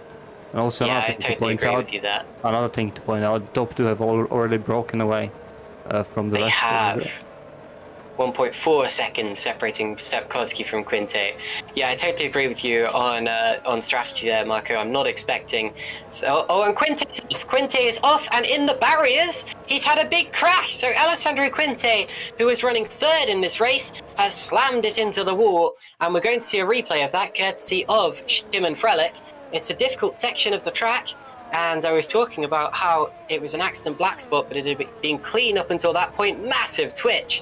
And also yeah, I totally agree with you there. Another thing to point out, top 2 have already broken away from the rest. They have. 1.4 seconds separating Stepkowski from Quinte. Yeah, I totally agree with you on strategy there, Marko. I'm not expecting... Oh, and Quinte is off and in the barriers. He's had a big crash. So Alessandro Quinte, who was running 3rd in this race, has slammed it into the wall. And we're going to see a replay of that, courtesy of Szymon Frelik. It's a difficult section of the track, and I was talking about how it was an accident black spot, but it had been clean up until that point. Massive twitch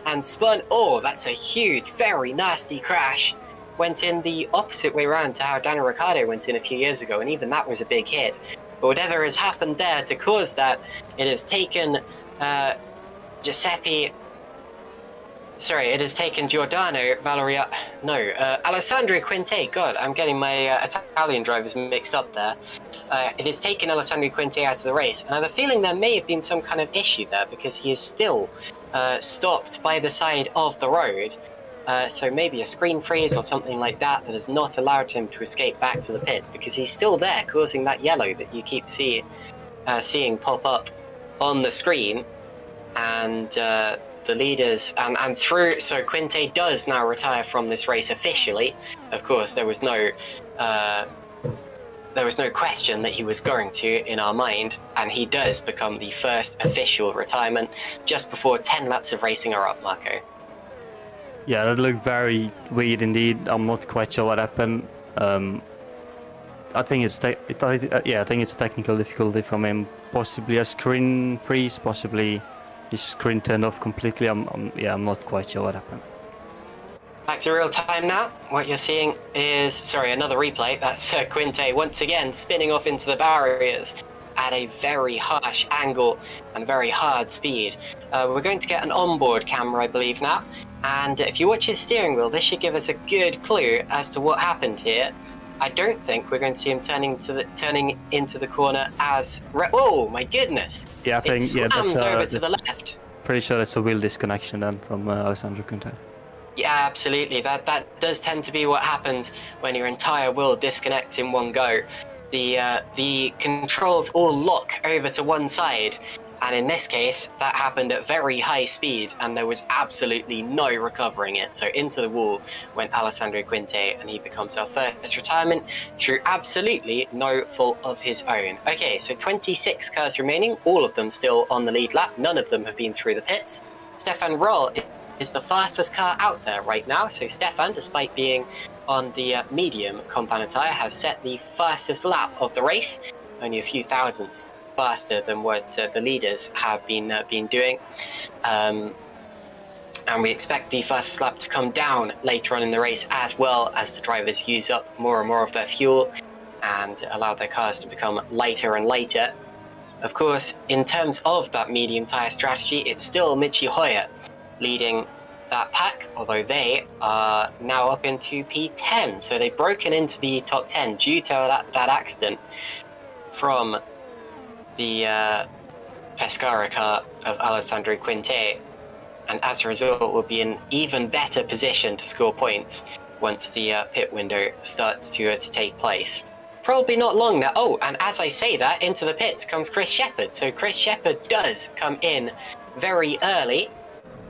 and spun. Oh, that's a huge, very nasty crash. Went in the opposite way around to how Daniel Ricciardo went in a few years ago, and even that was a big hit. But whatever has happened there to cause that, it has taken Giordano Alessandro Quinte. God, I'm getting my Italian drivers mixed up there. It has taken Alessandro Quinte out of the race, and I have a feeling there may have been some kind of issue there because he is still stopped by the side of the road. So maybe a screen freeze or something like that has not allowed him to escape back to the pits, because he's still there causing that yellow that you keep seeing pop up on the screen. And the leaders and through, so Quinte does now retire from this race officially. Of course, there was no question that he was going to in our mind, and he does become the first official retirement just before 10 laps of racing are up, Marko. Yeah, that looked very weird indeed. I'm not quite sure what happened. I think it's a technical difficulty from him. Possibly a screen freeze, possibly his screen turned off completely. I'm not quite sure what happened. Back to real time now. What you're seeing is, another replay. That's Quinte once again spinning off into the barriers at a very harsh angle and very hard speed. We're going to get an onboard camera, I believe, now. And if you watch his steering wheel, this should give us a good clue as to what happened here. I don't think we're going to see him turning into the corner as... Oh, my goodness! Yeah, I think slams over to the left. Pretty sure it's a wheel disconnection then from Alessandro Quinte. Yeah, absolutely. That does tend to be what happens when your entire wheel disconnects in one go. The controls all lock over to one side, and in this case, that happened at very high speed, and there was absolutely no recovering it. So into the wall went Alessandro Quinte, and he becomes our first retirement through absolutely no fault of his own. Okay, so 26 cars remaining, all of them still on the lead lap. None of them have been through the pits. Stefan Roll is the fastest car out there right now. So Stefan, despite being on the medium compound tyre, has set the fastest lap of the race, only a few thousandths faster than what the leaders have been doing. And we expect the fastest lap to come down later on in the race, as well as the drivers use up more and more of their fuel and allow their cars to become lighter and lighter. Of course, in terms of that medium tyre strategy, it's still Michi Hoyer leading that pack, although they are now up into P10. So they've broken into the top 10 due to that accident from the Pescara car of Alessandro Quinte. And as a result, will be in even better position to score points once the pit window starts to take place. Probably not long now. Oh, and as I say that, into the pits comes Chris Shepherd. So Chris Shepherd does come in very early,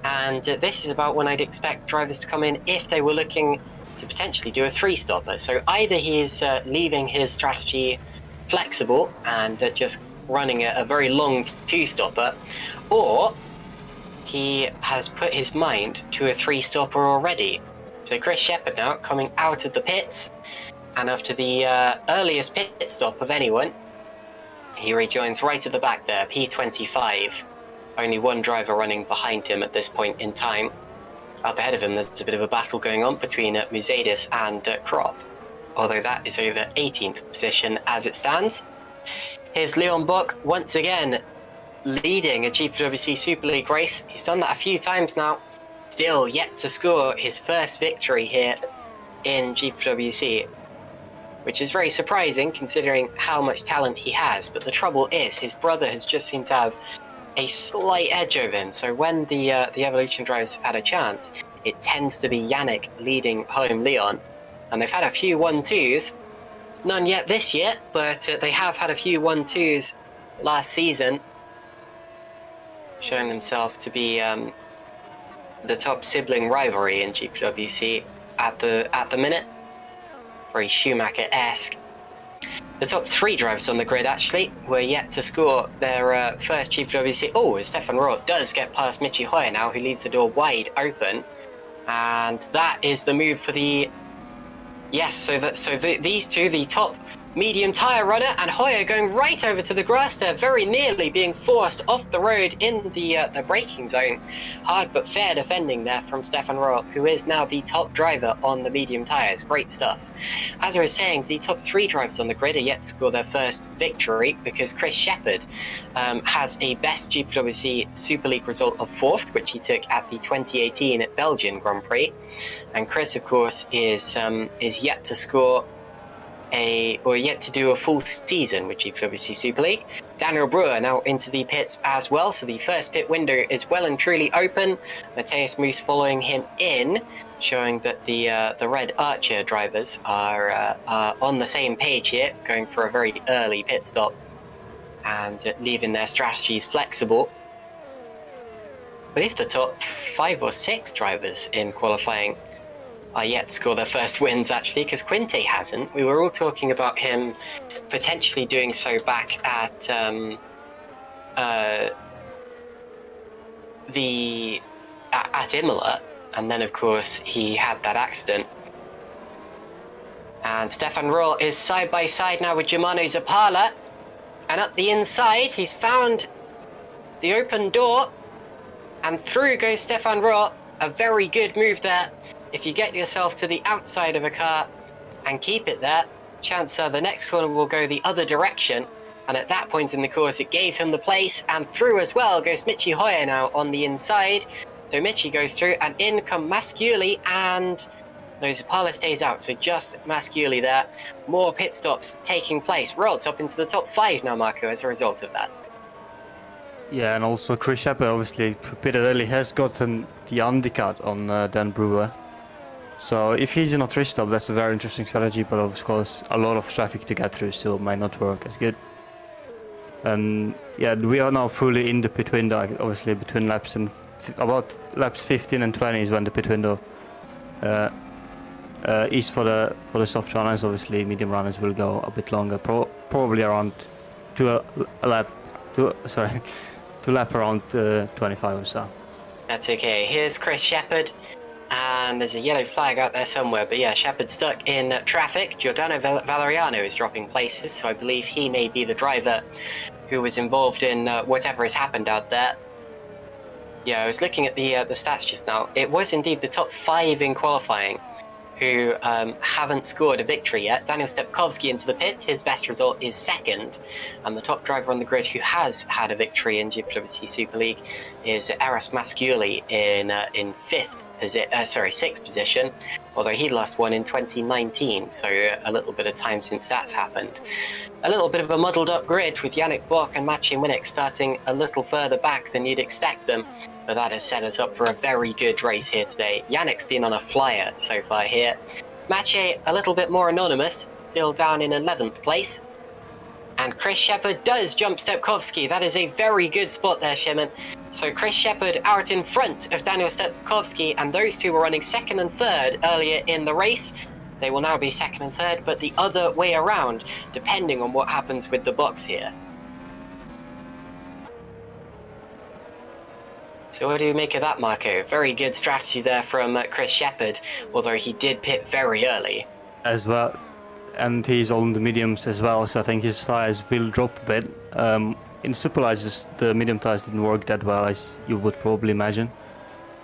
and this is about when I'd expect drivers to come in if they were looking to potentially do a 3-stopper. So either he is leaving his strategy flexible and just running a very long 2-stopper, or he has put his mind to a 3-stopper already. So Chris Shepherd now coming out of the pits, and after the earliest pit stop of anyone, he rejoins right at the back there, P25. Only one driver running behind him at this point in time. Up ahead of him, there's a bit of a battle going on between Musadis and Krop, although that is over 18th position as it stands. Here's Leon Bock once again leading a GPWC Super League race. He's done that a few times now, still yet to score his first victory here in GPWC, which is very surprising considering how much talent he has. But the trouble is, his brother has just seemed to have a slight edge over him. So when the Evolution drivers have had a chance, it tends to be Yannick leading home Leon. And they've had a few 1-2s, none yet this year, but they have had a few 1-2s last season, showing themselves to be the top sibling rivalry in GPWC at the minute. Very Schumacher-esque. The top 3 drivers on the grid actually were yet to score their first GPWC. Oh, Stefan Roth does get past Michi Hoyer now, who leaves the door wide open, and that is the move for the. Yes, these two, the top medium tyre runner and Hoyer, going right over to the grass there, very nearly being forced off the road in the braking zone. Hard but fair defending there from Stefan Roth, who is now the top driver on the medium tyres. Great stuff. As I was saying, the top 3 drivers on the grid are yet to score their first victory, because Chris Shepherd has a best GPWC Super League result of 4th, which he took at the 2018 Belgian Grand Prix. And Chris, of course, is yet to score yet to do a full season with GPWC Super League. Daniel Brewer now into the pits as well, so the first pit window is well and truly open. Matthias Moos following him in, showing that the Red Archer drivers are on the same page here, going for a very early pit stop and leaving their strategies flexible. But if the top 5 or 6 drivers in qualifying are yet to score their first wins, actually, because Quinte hasn't. We were all talking about him potentially doing so back at Imola, and then of course he had that accident. And Stefan Roll is side by side now with Germano Zappala, and up the inside he's found the open door, and through goes Stefan Roll. A very good move there. If you get yourself to the outside of a car and keep it there, chances are the next corner will go the other direction. And at that point in the course, it gave him the place, and through as well goes Michi Hoyer now on the inside. So Michi goes through, and in come Masciuli, and no, Zappala stays out. So just Masciuli there. More pit stops taking place. Rods up into the top 5 now, Marko, as a result of that. Yeah, and also Chris Shepherd obviously pitted early has gotten the undercut on Dan Brewer. So if he's in a 3-stop, that's a very interesting strategy, but of course a lot of traffic to get through, so it might not work as good. And yeah, we are now fully in the pit window, obviously between laps and about laps 15 and 20 is when the pit window is for the soft runners. Obviously medium runners will go a bit longer, probably around to lap around 25 or so. That's okay. Here's Chris Shepherd, and there's a yellow flag out there somewhere. But yeah, Shepherd's stuck in traffic. Giordano Valeriano is dropping places, so I believe he may be the driver who was involved in whatever has happened out there. Yeah, I was looking at the stats just now. It was indeed the top 5 in qualifying who haven't scored a victory yet. Daniel Stepkowski into the pits. His best result is 2nd. And the top driver on the grid who has had a victory in GPVWC Super League is Eros Masciuli in 6th position. Although he lost one in 2019, so a little bit of time since that's happened. A little bit of a muddled up grid with Yannick Bock and Maciej Winnick starting a little further back than you'd expect them. But that has set us up for a very good race here today. Yannick's been on a flyer so far here. Maciej a little bit more anonymous, still down in 11th place. And Chris Shepherd does jump Stepkowski. That is a very good spot there, Szymon. So Chris Shepherd out in front of Daniel Stepkowski, and those two were running 2nd and 3rd earlier in the race. They will now be 2nd and 3rd, but the other way around, depending on what happens with the box here. So what do you make of that, Marko? Very good strategy there from Chris Shepherd, although he did pit very early. As well, and he's on the mediums as well, so I think his tyres will drop a bit. In Superleague, the medium tyres didn't work that well, as you would probably imagine.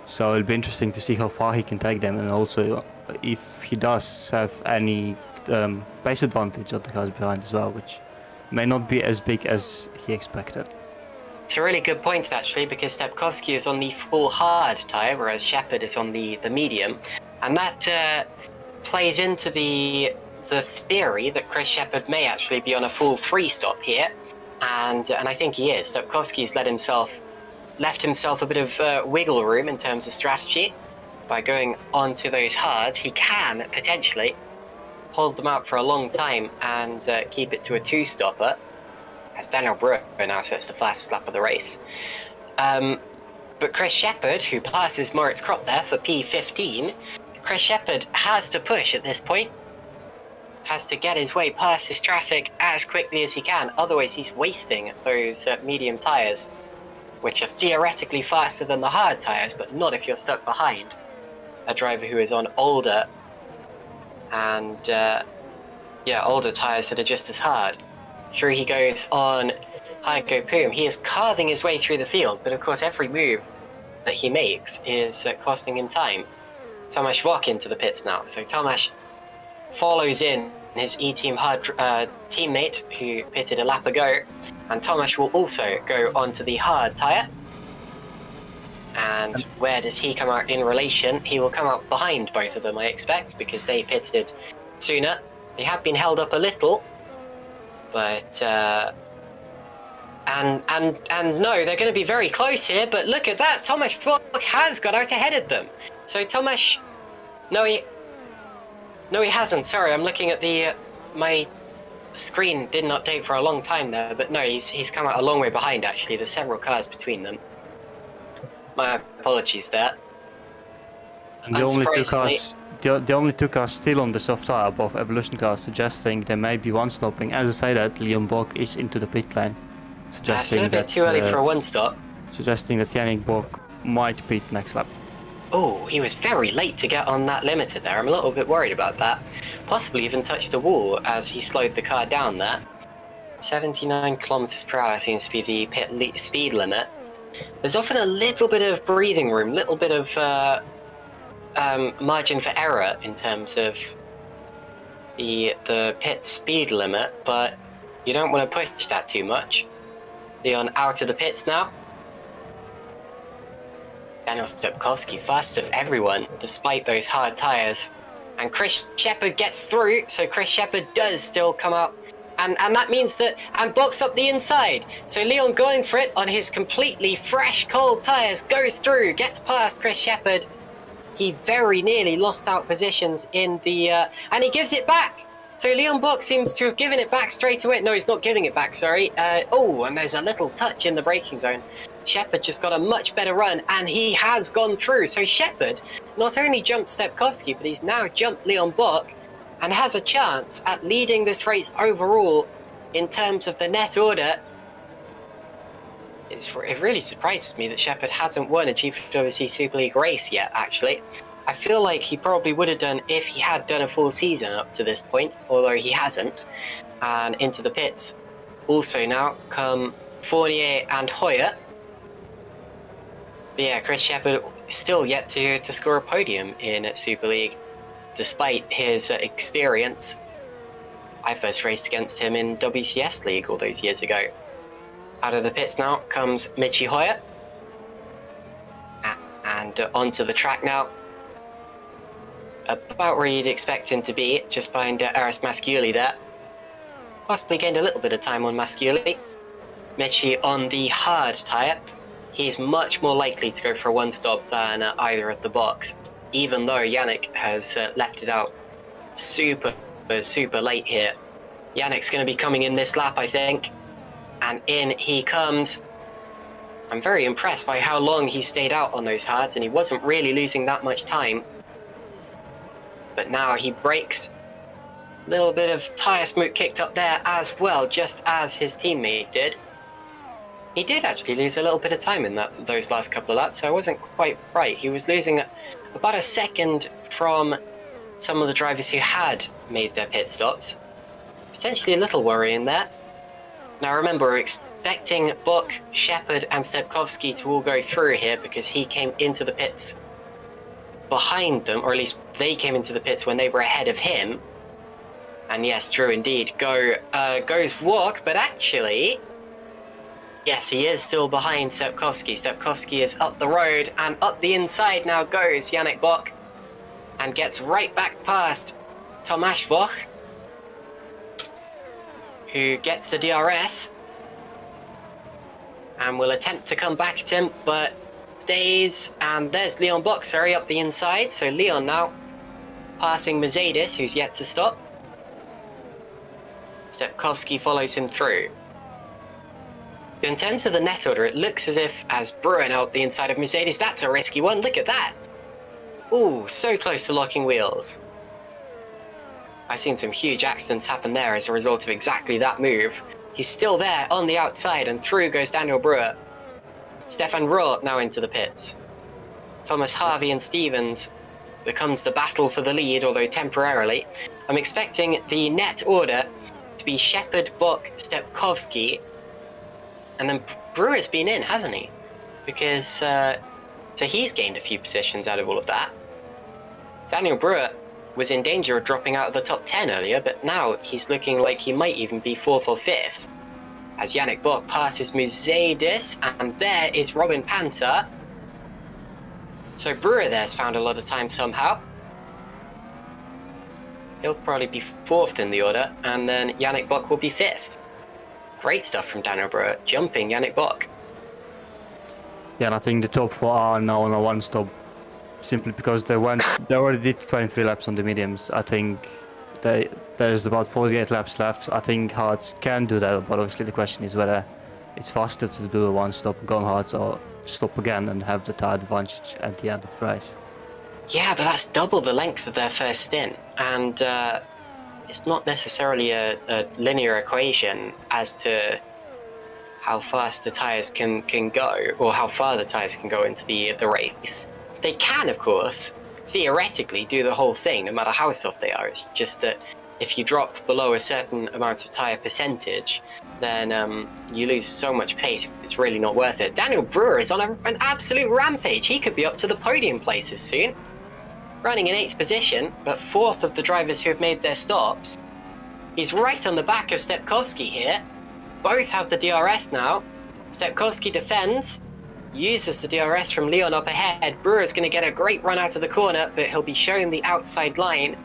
So it'll be interesting to see how far he can take them, and also if he does have any pace advantage on the cars behind as well, which may not be as big as he expected. It's a really good point, actually, because Stepkowski is on the full hard tyre, whereas Shepherd is on the medium. And that plays into the theory that Chris Shepherd may actually be on a full 3-stop here. And I think he is. Stepkowski's left himself a bit of wiggle room in terms of strategy. By going onto those hards, he can potentially hold them out for a long time and keep it to a 2-stopper. As Daniel Brewer now sets the fastest lap of the race. But Chris Shepherd, who passes Moritz Kropp there for P15, Chris Shepherd has to push at this point. Has to get his way past this traffic as quickly as he can, otherwise he's wasting those medium tyres, which are theoretically faster than the hard tyres, but not if you're stuck behind a driver who is on older and older tyres that are just as hard. Through he goes on Heiko Poom. He is carving his way through the field, but of course every move that he makes is costing him time. Tomasz Vok into the pits now. So Tomasz follows in his E-Team hard teammate who pitted a lap ago, and Tomasz will also go onto the hard tyre. And where does he come out in relation? He will come out behind both of them, I expect, because they pitted sooner. They have been held up a little. But and no, they're going to be very close here. But look at that, Tomasz Vok has got out ahead of them. So Tomasz, no, he hasn't. Sorry, I'm looking at my screen didn't update for a long time there. But no, he's come out a long way behind. Actually, there's several cars between them. My apologies there. And the only two cars still on the soft tyre above Evolution cars, suggesting there may be one stopping. As I say that, Leon Bock is into the pit lane, suggesting that's a bit too early for a 1-stop. Suggesting that Yannick Bock might pit next lap. Oh, he was very late to get on that limiter there. I'm a little bit worried about that. Possibly even touched the wall as he slowed the car down there. 79 kilometers per hour seems to be the pit speed limit. There's often a little bit of breathing room, little bit of margin for error in terms of the pit speed limit, but you don't want to push that too much. Leon out of the pits now. Daniel Stepkowski fast of everyone despite those hard tyres, and Chris Shepherd gets through, so Chris Shepherd does still come out, and that means that, and blocks up the inside. So Leon going for it on his completely fresh cold tyres, goes through, gets past Chris Shepherd. He very nearly lost out positions in the, and he gives it back. So Leon Bock seems to have given it back straight away. No, he's not giving it back, sorry. And there's a little touch in the braking zone. Shepherd just got a much better run, and he has gone through. So Shepherd not only jumped Stepkowski, but he's now jumped Leon Bock and has a chance at leading this race overall in terms of the net order. It really surprises me that Shepard hasn't won a GPWC Super League race yet, actually. I feel like he probably would have done if he had done a full season up to this point, although he hasn't. And into the pits also now come Fournier and Hoyer. But yeah, Chris Shepard still yet to score a podium in Super League, despite his experience. I first raced against him in WCS League all those years ago. Out of the pits now comes Michi Hoyer. And onto the track now. About where you'd expect him to be, just behind Aris Masciuli there. Possibly gained a little bit of time on Masciuli. Michi on the hard tyre. He's much more likely to go for a one-stop than either at the box, even though Yannick has left it out super late here. Yannick's going to be coming in this lap, I think. And in he comes. I'm very impressed by how long he stayed out on those hards, and he wasn't really losing that much time. But now he brakes. A little bit of tyre smoke kicked up there as well, just as his teammate did. He did actually lose a little bit of time in those last couple of laps, so I wasn't quite right. He was losing about a second from some of the drivers who had made their pit stops. Potentially a little worrying there. Now remember, we're expecting Buck, Shepard and Stepkowski to all go through here because he came into the pits behind them, or at least they came into the pits when they were ahead of him. And yes, true indeed, goes Walk, but actually, yes, he is still behind Stepkowski. Stepkowski is up the road, and up the inside now goes Yannick Bock, and gets right back past Tomasz Voch, who gets the DRS, and will attempt to come back at him, but stays, and there's Leon Bock, sorry, up the inside. So Leon now passing Mercedes, who's yet to stop. Stepkowski follows him through. In terms of the net order, it looks as if, as Bruin out the inside of Mercedes, that's a risky one, look at that! Ooh, so close to locking wheels. I've seen some huge accidents happen there as a result of exactly that move. He's still there on the outside, and through goes Daniel Brewer. Stefan Roth now into the pits. Thomas Harvey and Stevens becomes the battle for the lead, although temporarily. I'm expecting the net order to be Shepard, Bock, Stepkowski, and then Brewer's been in, hasn't he? Because, so he's gained a few positions out of all of that. Daniel Brewer was in danger of dropping out of the top 10 earlier, but now he's looking like he might even be 4th or 5th. As Yannick Bock passes Mercedes, and there is Robin Panzer. So Brewer there's found a lot of time somehow. He'll probably be 4th in the order, and then Yannick Bock will be 5th. Great stuff from Daniel Brewer, jumping Yannick Bock. Yeah, and I think the top 4 are now on a one-stop, simply because they already did 23 laps on the mediums. I think there's about 48 laps left. I think hards can do that, but obviously the question is whether it's faster to do a one-stop, go on hards, or stop again and have the tire advantage at the end of the race. Yeah, but that's double the length of their first stint, and it's not necessarily a linear equation as to how fast the tyres can go, or how far the tyres can go into the race. They can, of course, theoretically do the whole thing, no matter how soft they are. It's just that if you drop below a certain amount of tyre percentage, then you lose so much pace, it's really not worth it. Daniel Brewer is on an absolute rampage. He could be up to the podium places soon. Running in 8th position, but 4th of the drivers who have made their stops. He's right on the back of Stepkowski here. Both have the DRS now. Stepkowski defends, uses the DRS from Leon up ahead. Brewer's going to get a great run out of the corner, but he'll be showing the outside line.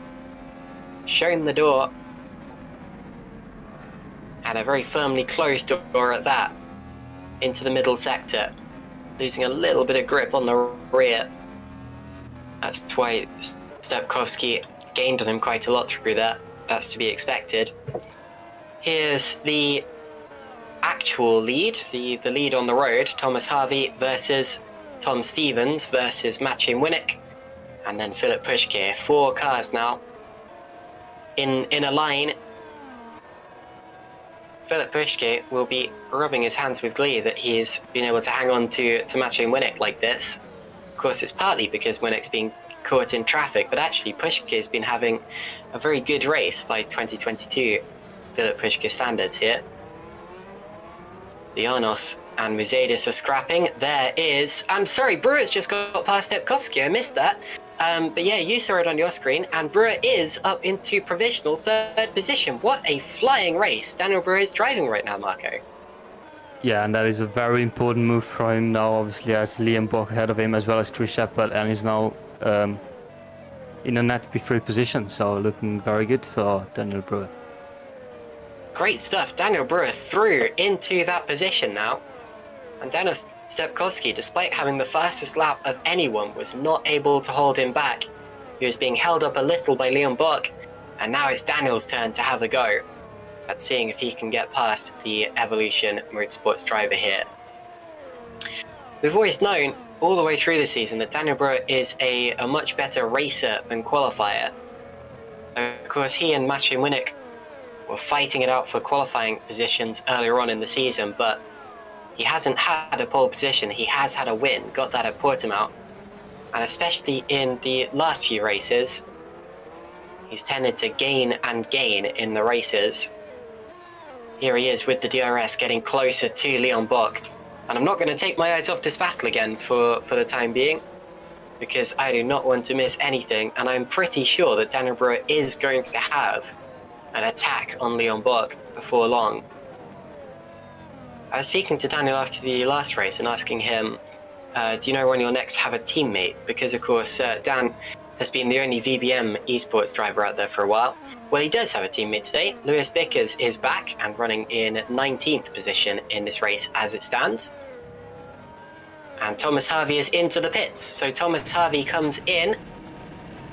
Showing the door. And a very firmly closed door at that. Into the middle sector. Losing a little bit of grip on the rear. That's why Stepkowski gained on him quite a lot through that. That's to be expected. Here's the actual lead, the lead on the road. Thomas Harvey versus Tom Stevens versus Maciej Winnick. And then Filip Pushke. 4 cars now in a line. Filip Puške will be rubbing his hands with glee that he's been able to hang on to Maciej Winnick like this. Of course, it's partly because Winnick's been caught in traffic, but actually Puške's been having a very good race by 2022 Filip Puške standards here. Janos and Mercedes are scrapping. I'm sorry, Brewer's just got past Stepkowski, I missed that. But yeah, you saw it on your screen, and Brewer is up into provisional third position. What a flying race Daniel Brewer is driving right now, Marko. Yeah, and that is a very important move for him now, obviously, as Liam Bock ahead of him, as well as Chris Shepard, and he's now in a net P3 position, so looking very good for Daniel Brewer. Great stuff. Daniel Brewer through into that position now. And Daniel Stepkowski, despite having the fastest lap of anyone, was not able to hold him back. He was being held up a little by Leon Bock, and now it's Daniel's turn to have a go at seeing if he can get past the Evolution Motorsports driver here. We've always known all the way through the season that Daniel Brewer is a much better racer than qualifier. Of course, he and Maciej Winnick were fighting it out for qualifying positions earlier on in the season, but he hasn't had a pole position. He has had a win, got that at Portimao, and especially in the last few races, he's tended to gain and gain in the races. Here he is with the DRS getting closer to Leon Bock, and I'm not going to take my eyes off this battle again for the time being, because I do not want to miss anything, and I'm pretty sure that Daniel Brewer is going to have an attack on Leon Bock before long. I was speaking to Daniel after the last race and asking him, do you know when you'll next have a teammate? Because of course Dan has been the only VBM esports driver out there for a while. Well, he does have a teammate today. Lewis Bickers is back and running in 19th position in this race as it stands. And Thomas Harvey is into the pits. So Thomas Harvey comes in.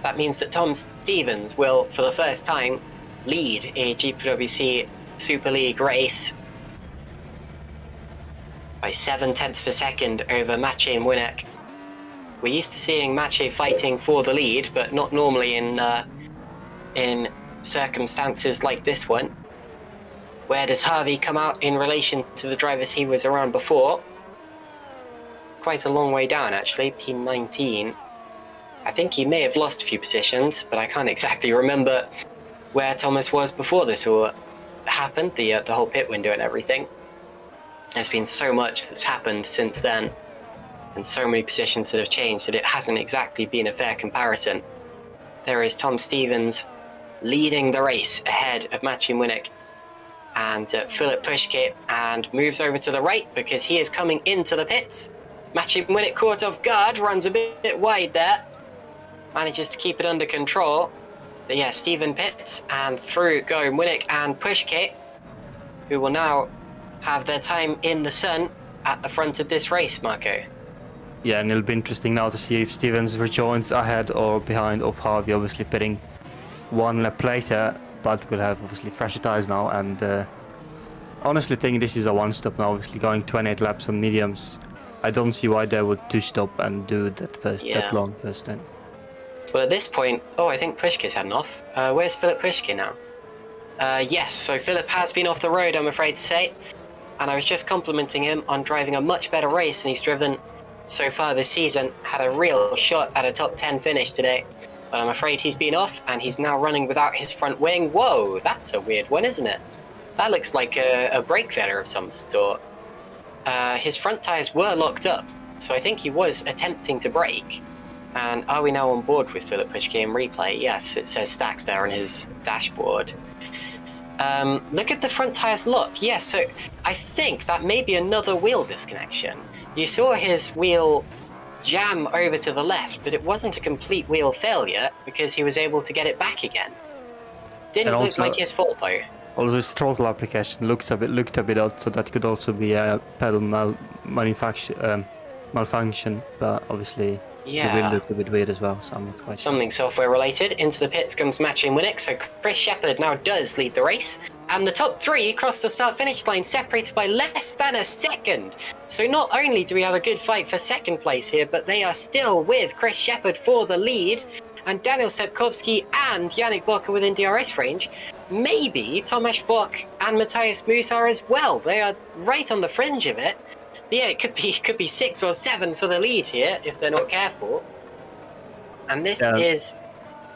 That means that Tom Stevens will, for the first time, lead a GPVWC Super League race by 7/10 of a second over Maciej Winnick. We're used to seeing Maciej fighting for the lead, but not normally in circumstances like this one. Where does Harvey come out in relation to the drivers he was around before? Quite a long way down, actually, P19. I think he may have lost a few positions, but I can't exactly remember where Thomas was before this all happened, the whole pit window and everything. There's been so much that's happened since then, and so many positions that have changed that it hasn't exactly been a fair comparison. There is Tom Stevens leading the race ahead of Maciej Winnick and Filip Puške, and moves over to the right because he is coming into the pits. Maciej Winnick caught off guard, runs a bit wide there, manages to keep it under control. But yeah, Steven pits, and through go Winnick and Puške, who will now have their time in the sun at the front of this race, Marko. Yeah, and it'll be interesting now to see if Stevens rejoins ahead or behind of Harvey, obviously pitting one lap later, but we'll have obviously fresher tires now, and honestly think this is a one-stop now, obviously going 28 laps on mediums. I don't see why they would two-stop and do that long first time. Well, at this point, I think Puške's heading off. Where's Filip Puške now? Yes, so Filip has been off the road, I'm afraid to say. And I was just complimenting him on driving a much better race than he's driven so far this season. Had a real shot at a top 10 finish today. But I'm afraid he's been off, and he's now running without his front wing. Whoa, that's a weird one, isn't it? That looks like a brake failure of some sort. His front tyres were locked up, so I think he was attempting to brake. And are we now on board with Filip Puške in replay? Yes, it says stacks there on his dashboard. Look at the front tyres lock. Yes, so I think that may be another wheel disconnection. You saw his wheel jam over to the left, but it wasn't a complete wheel failure because he was able to get it back again. Didn't look like his fault though. Also, his throttle application looked a bit odd, so that could also be a pedal malfunction, but obviously the wheel looked a bit weird as well, so I'm not quite sure. Something software related. Into the pits comes Maciej Winnick, so Chris Shepard now does lead the race, and the top three cross the start-finish line separated by less than a second. So not only do we have a good fight for second place here, but they are still with Chris Shepard for the lead, and Daniel Stepkowski and Yannick Bock are within DRS range. maybe Tomasz Bock and Matthias Moos are as well. They are right on the fringe of it. But yeah, it could be 6 or 7 for the lead here if they're not careful. And this is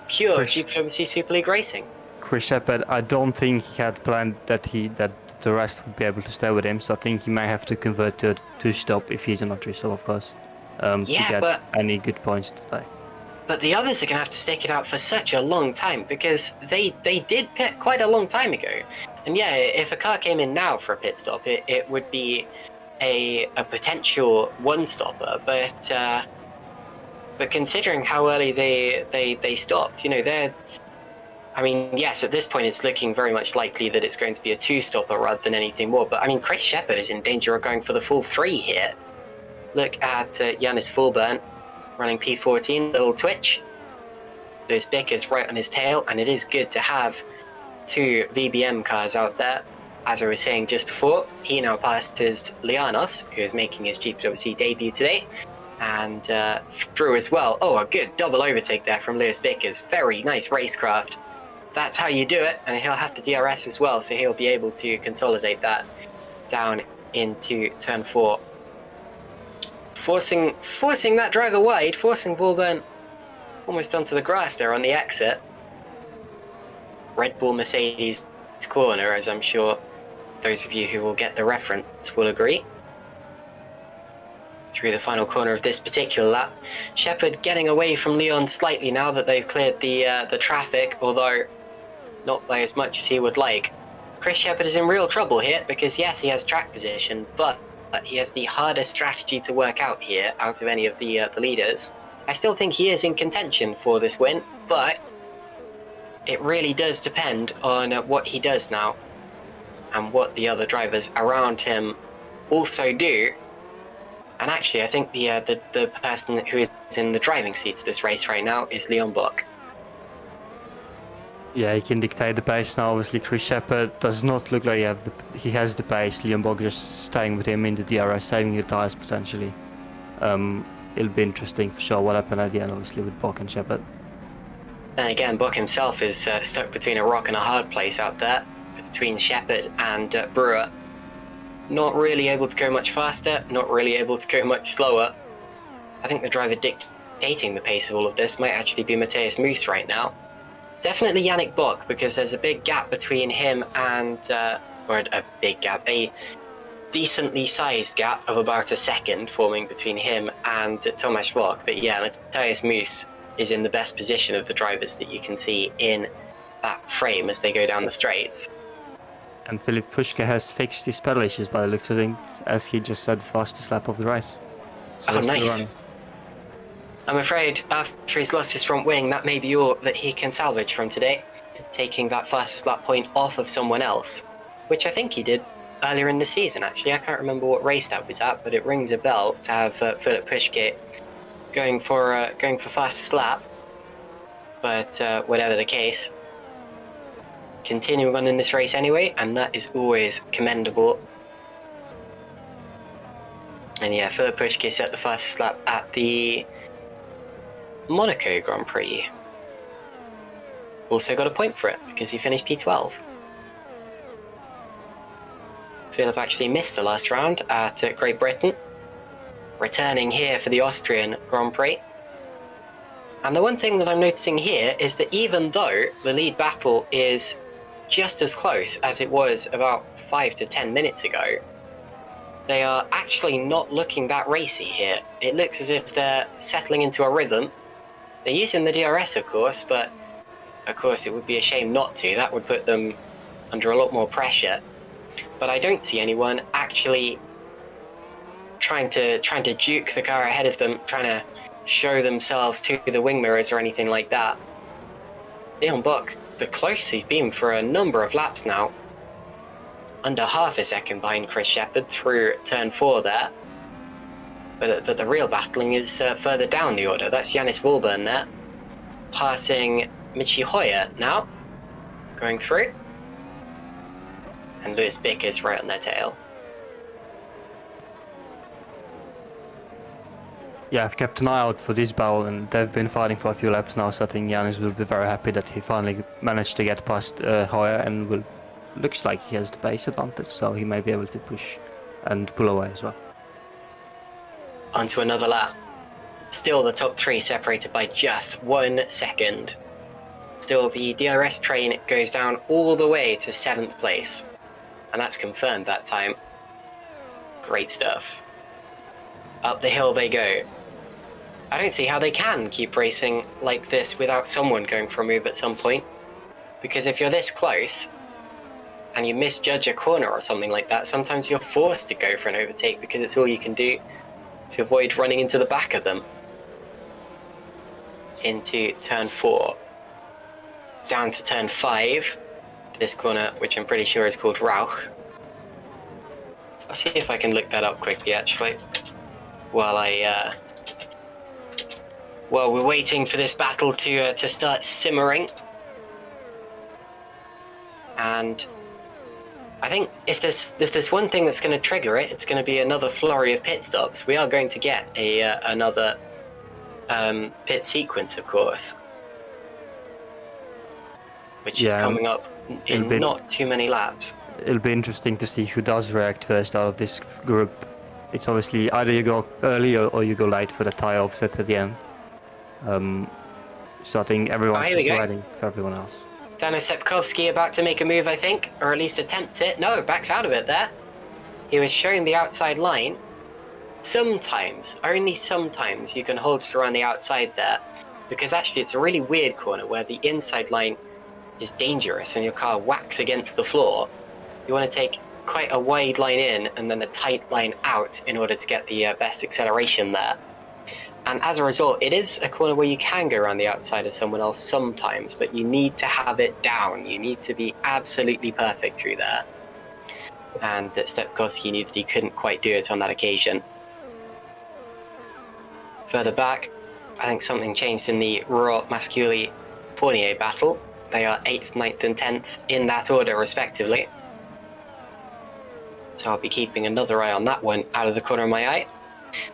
pure GPWC Super League racing. Chris Shepard, I don't think he had planned that the rest would be able to stay with him, so I think he may have to convert to stop if he's not result, of course. To get any good points today. But the others are going to have to stick it out for such a long time because they did pit quite a long time ago. And yeah, if a car came in now for a pit stop, it would be a potential one-stopper. But considering how early they stopped, you know, I mean, yes, at this point it's looking very much likely that it's going to be a two-stopper rather than anything more. But I mean, Chris Shepard is in danger of going for the full 3 here. Look at Yannis Fulburn running P14, little twitch. Lewis Bicker's right on his tail, and it is good to have 2 VBM cars out there. As I was saying just before, he now passes Lianos, who is making his GPWC debut today, and through as well. Oh, a good double overtake there from Lewis Bickers. Very nice racecraft. That's how you do it, and he'll have the DRS as well, so he'll be able to consolidate that down into turn 4. Forcing that driver wide, forcing Fulburn almost onto the grass there on the exit. Red Bull Mercedes corner, as I'm sure those of you who will get the reference will agree. Through the final corner of this particular lap, Shepard getting away from Leon slightly now that they've cleared the traffic, although not by as much as he would like. Chris Shepard is in real trouble here because yes, he has track position, but he has the hardest strategy to work out here out of any of the leaders. I still think he is in contention for this win, but it really does depend on what he does now and what the other drivers around him also do. And actually, I think the person who is in the driving seat of this race right now is Leon Bock. Yeah, he can dictate the pace now. Obviously, Chris Shepard does not look like he has the pace. Leon Bock just staying with him in the DRS, saving the tyres potentially. It'll be interesting for sure what happened at the end, obviously, with Bock and Shepard. Then again, Bock himself is stuck between a rock and a hard place out there, between Shepard and Brewer. Not really able to go much faster, not really able to go much slower. I think the driver dictating the pace of all of this might actually be Matthias Moos right now. Definitely Yannick Bock, because there's a big gap between him and, or a big gap, a decently sized gap of about a second forming between him and Tomasz Bock. But yeah, Matthias Moos is in the best position of the drivers that you can see in that frame as they go down the straights. And Filip Puška has fixed his pedal issues by the looks of things, as he just said, fastest lap of the race. So oh, nice. I'm afraid after he's lost his front wing, that may be all that he can salvage from today, taking that fastest lap point off of someone else, which I think he did earlier in the season, actually. I can't remember what race that was at, but it rings a bell to have Filip Puška going for fastest lap. But whatever the case, continuing on in this race anyway, and that is always commendable. And yeah, Filip Puška set the fastest lap at the Monaco Grand Prix. Also got a point for it because he finished P12. Filip actually missed the last round at Great Britain, returning here for the Austrian Grand Prix. And the one thing that I'm noticing here is that even though the lead battle is just as close as it was about 5 to 10 minutes ago, they are actually not looking that racy here. It looks as if they're settling into a rhythm. They're using the DRS, of course, but of course it would be a shame not to. That would put them under a lot more pressure. But I don't see anyone actually trying to juke the car ahead of them, trying to show themselves to the wing mirrors or anything like that. Leon Bock, the closest he's been for a number of laps now. Under half a second behind Chris Shepard through turn 4 there. But the real battling is further down the order. That's Yannis Fulburn there, passing Michi Hoyer now, going through. And Lewis Bickers right on their tail. Yeah, I've kept an eye out for this battle, and they've been fighting for a few laps now, so I think Giannis will be very happy that he finally managed to get past Hoyer, and looks like he has the pace advantage, so he may be able to push and pull away as well. Onto another lap. Still the top three separated by just 1 second. Still, the DRS train goes down all the way to 7th place. And that's confirmed that time. Great stuff. Up the hill they go. I don't see how they can keep racing like this without someone going for a move at some point. Because if you're this close, and you misjudge a corner or something like that, sometimes you're forced to go for an overtake because it's all you can do to avoid running into the back of them. Into turn 4. Down to turn 5. This corner, which I'm pretty sure is called Rauch. I'll see if I can look that up quickly, actually. While we're waiting for this battle to start simmering. And I think if there's one thing that's going to trigger it, it's going to be another flurry of pit stops. We are going to get another pit sequence, of course, which is coming up in not too many laps. It'll be interesting to see who does react first out of this group. It's obviously either you go early or you go late for the tyre offset at the end. So I think everyone's just waiting for everyone else. Dano Sepkovsky about to make a move, I think, or at least attempt it. No, backs out of it there. He was showing the outside line. Sometimes, only sometimes, you can hold it around the outside there, because actually it's a really weird corner where the inside line is dangerous and your car whacks against the floor. You want to take quite a wide line in and then a tight line out in order to get the best acceleration there. And as a result, it is a corner where you can go around the outside of someone else sometimes, but you need to have it down. You need to be absolutely perfect through there. And that Stepkowski knew that he couldn't quite do it on that occasion. Further back, I think something changed in the Masculi-Fournier battle. They are 8th, 9th and 10th in that order respectively. So I'll be keeping another eye on that one out of the corner of my eye.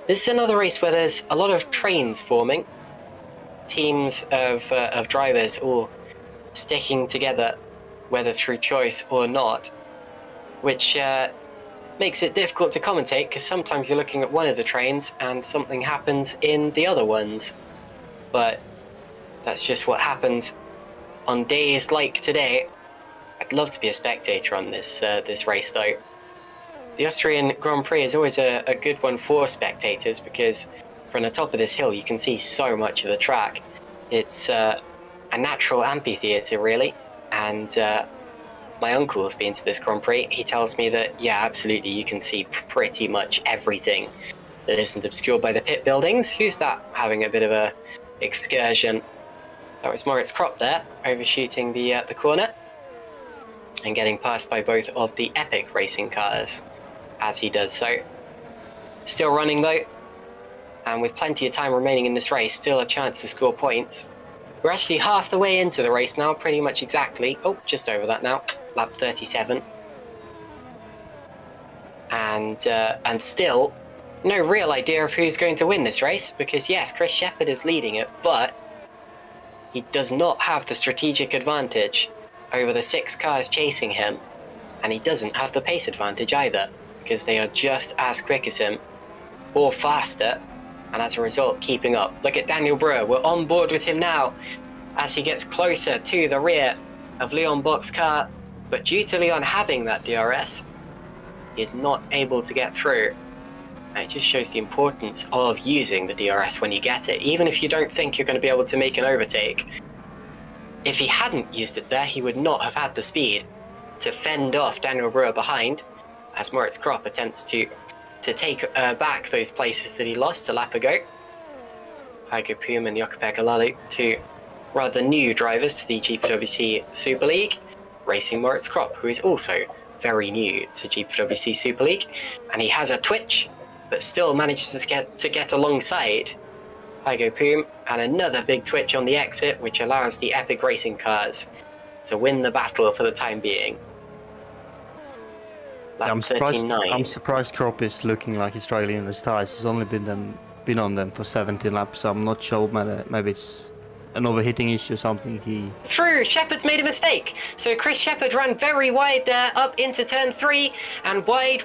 This is another race where there's a lot of trains forming. Teams of drivers all sticking together, whether through choice or not, which makes it difficult to commentate because sometimes you're looking at one of the trains and something happens in the other ones. But that's just what happens on days like today. I'd love to be a spectator on this race though. The Austrian Grand Prix is always a good one for spectators because from the top of this hill you can see so much of the track. It's a natural amphitheatre really, and my uncle's been to this Grand Prix. He tells me that, yeah, absolutely, you can see pretty much everything that isn't obscured by the pit buildings. Who's that having a bit of a excursion? That was Moritz Kropp there, overshooting the corner and getting passed by both of the Epic racing cars as he does so. Still running though, and with plenty of time remaining in this race, still a chance to score points. We're actually half the way into the race now, pretty much exactly. Oh, just over that now, lap 37. And still, no real idea of who's going to win this race, because yes, Chris Shepherd is leading it, but he does not have the strategic advantage over the 6 cars chasing him, and he doesn't have the pace advantage either, because they are just as quick as him, or faster, and as a result keeping up. Look at Daniel Brewer, we're on board with him now as he gets closer to the rear of Leon Bock's car, but due to Leon having that DRS, he is not able to get through. And it just shows the importance of using the DRS when you get it, even if you don't think you're going to be able to make an overtake. If he hadn't used it there, he would not have had the speed to fend off Daniel Brewer behind, as Moritz Kropp attempts to take back those places that he lost a lap ago. Heiko Pum and Jokopek Alalu, two rather new drivers to the GPVWC Super League, racing Moritz Kropp, who is also very new to GPVWC Super League, and he has a twitch, but still manages to get alongside Heiko Pum, and another big twitch on the exit, which allows the Epic racing cars to win the battle for the time being. I'm surprised Kropp is looking like he's struggling in his tyres. He's only been been on them for 17 laps, so I'm not sure, maybe it's an overheating issue or something. Through, Shepherd's made a mistake. So Chris Shepherd ran very wide there, up into turn 3, and wide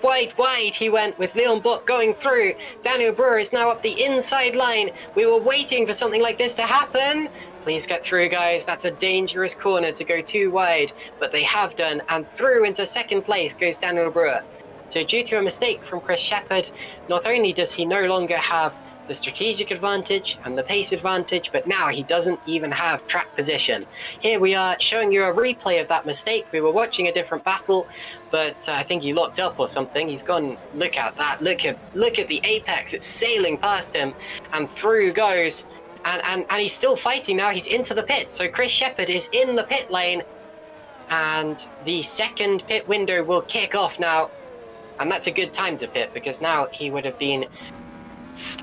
he went with Leon Buck going through. Daniel Brewer is now up the inside line. We were waiting for something like this to happen. Please get through, guys. That's a dangerous corner to go too wide, but they have done, and through into second place goes Daniel Brewer. So due to a mistake from Chris Shepherd, not only does he no longer have the strategic advantage and the pace advantage, but now he doesn't even have track position. Here we are showing you a replay of that mistake. We were watching a different battle, but I think he locked up or something. He's gone, look at that, look at the apex, it's sailing past him, and through goes, and he's still fighting now. He's into the pit, so Chris Shepherd is in the pit lane, and the second pit window will kick off now, and that's a good time to pit, because now he would have been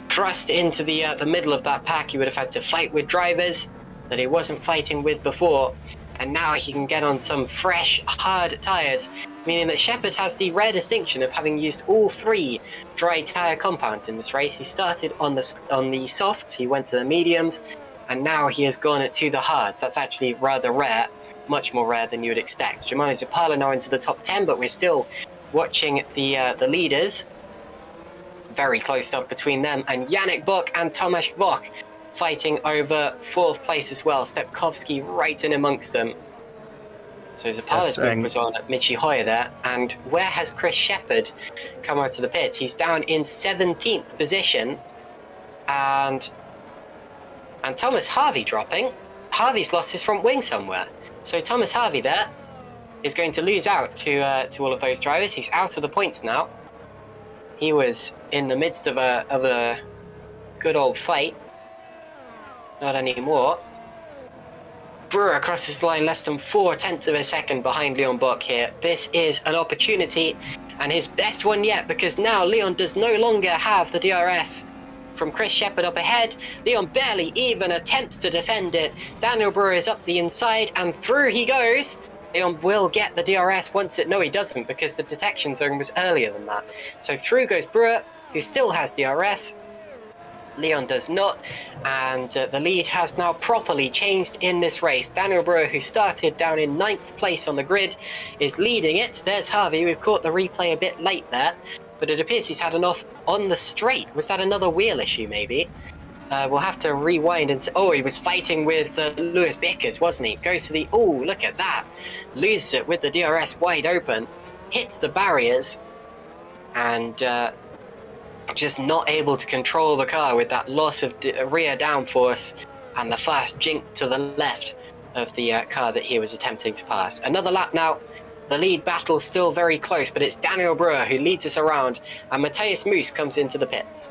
thrust into the middle of that pack. He would have had to fight with drivers that he wasn't fighting with before, and now he can get on some fresh, hard tyres, meaning that Shepherd has the rare distinction of having used all 3 dry tyre compounds in this race. He started on the softs, he went to the mediums, and now he has gone to the hards. That's actually rather rare, much more rare than you would expect. Germano Zapala now into the top 10, but we're still watching the leaders. Very close stuff between them, and Yannick Bock and Tomasz Bock fighting over 4th place as well. Stepkowski right in amongst them. So Zapala's was on Michi Hoyer there, and where has Chris Shepherd come out to the pits? He's down in 17th position, and Thomas Harvey dropping. Harvey's lost his front wing somewhere, so Thomas Harvey there is going to lose out to all of those drivers. He's out of the points now. He was in the midst of a good old fight. Not anymore. Brewer crosses the line less than 0.4 of a second behind Leon Bock here. This is an opportunity, and his best one yet, because now Leon does no longer have the DRS from Chris Shepherd up ahead. Leon barely even attempts to defend it. Daniel Brewer is up the inside, and through he goes. Leon will get the DRS once it... No, he doesn't, because the detection zone was earlier than that. So through goes Brewer, who still has DRS. Leon does not, and the lead has now properly changed in this race. Daniel Brewer, who started down in 9th place on the grid, is leading it. There's Harvey. We've caught the replay a bit late there, but it appears he's had an off on the straight. Was that another wheel issue, maybe? We'll have to rewind and... Oh, he was fighting with Lewis Bickers, wasn't he? Goes to the... Oh, look at that. Loses it with the DRS wide open. Hits the barriers. And just not able to control the car with that loss of rear downforce and the fast jink to the left of the car that he was attempting to pass. Another lap now. The lead battle still very close, but it's Daniel Brewer who leads us around, and Matthias Moos comes into the pits.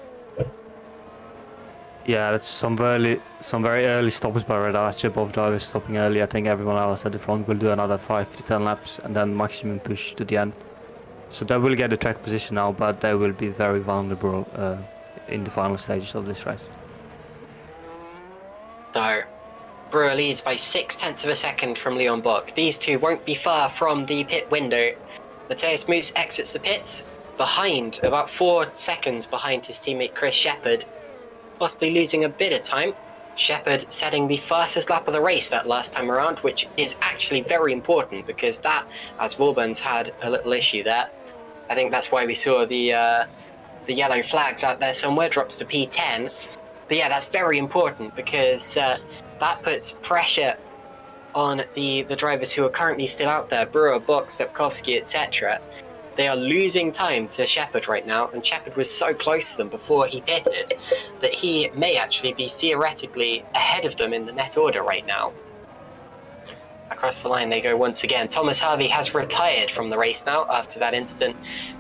Yeah, that's some very early stops by Red Archer. Both drivers stopping early. I think everyone else at the front will do another 5 to 10 laps and then maximum push to the end. So they will get the track position now, but they will be very vulnerable in the final stages of this race. So, Brewer leads by 0.6 of a second from Leon Bock. These two won't be far from the pit window. Matthias Moos exits the pits behind, about 4 seconds behind his teammate Chris Shepherd, possibly losing a bit of time. Shepherd setting the fastest lap of the race that last time around, which is actually very important, because that, as Wilburns had a little issue there. I think that's why we saw the yellow flags out there somewhere, drops to P10. But yeah, that's very important, because that puts pressure on the drivers who are currently still out there, Brewer, Bock, Stepkowski, etc. They are losing time to Shepherd right now, and Shepherd was so close to them before he pitted that he may actually be theoretically ahead of them in the net order right now. Across the line they go once again. Thomas Harvey has retired from the race now after that incident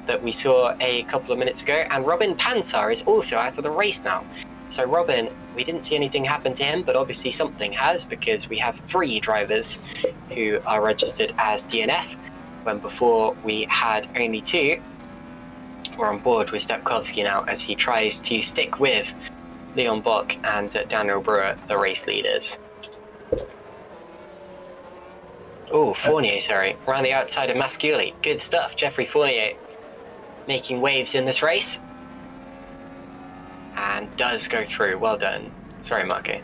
that we saw a couple of minutes ago, and Robin Pansar is also out of the race now. So Robin, we didn't see anything happen to him, but obviously something has, because we have 3 drivers who are registered as DNF, when before we had only 2. We're on board with Stepkowski now as he tries to stick with Leon Bock and Daniel Brewer, the race leaders. Oh, Fournier, sorry. Around the outside of Masciuli. Good stuff. Jeffrey Fournier making waves in this race. and does go through. Well done. Sorry, Marko.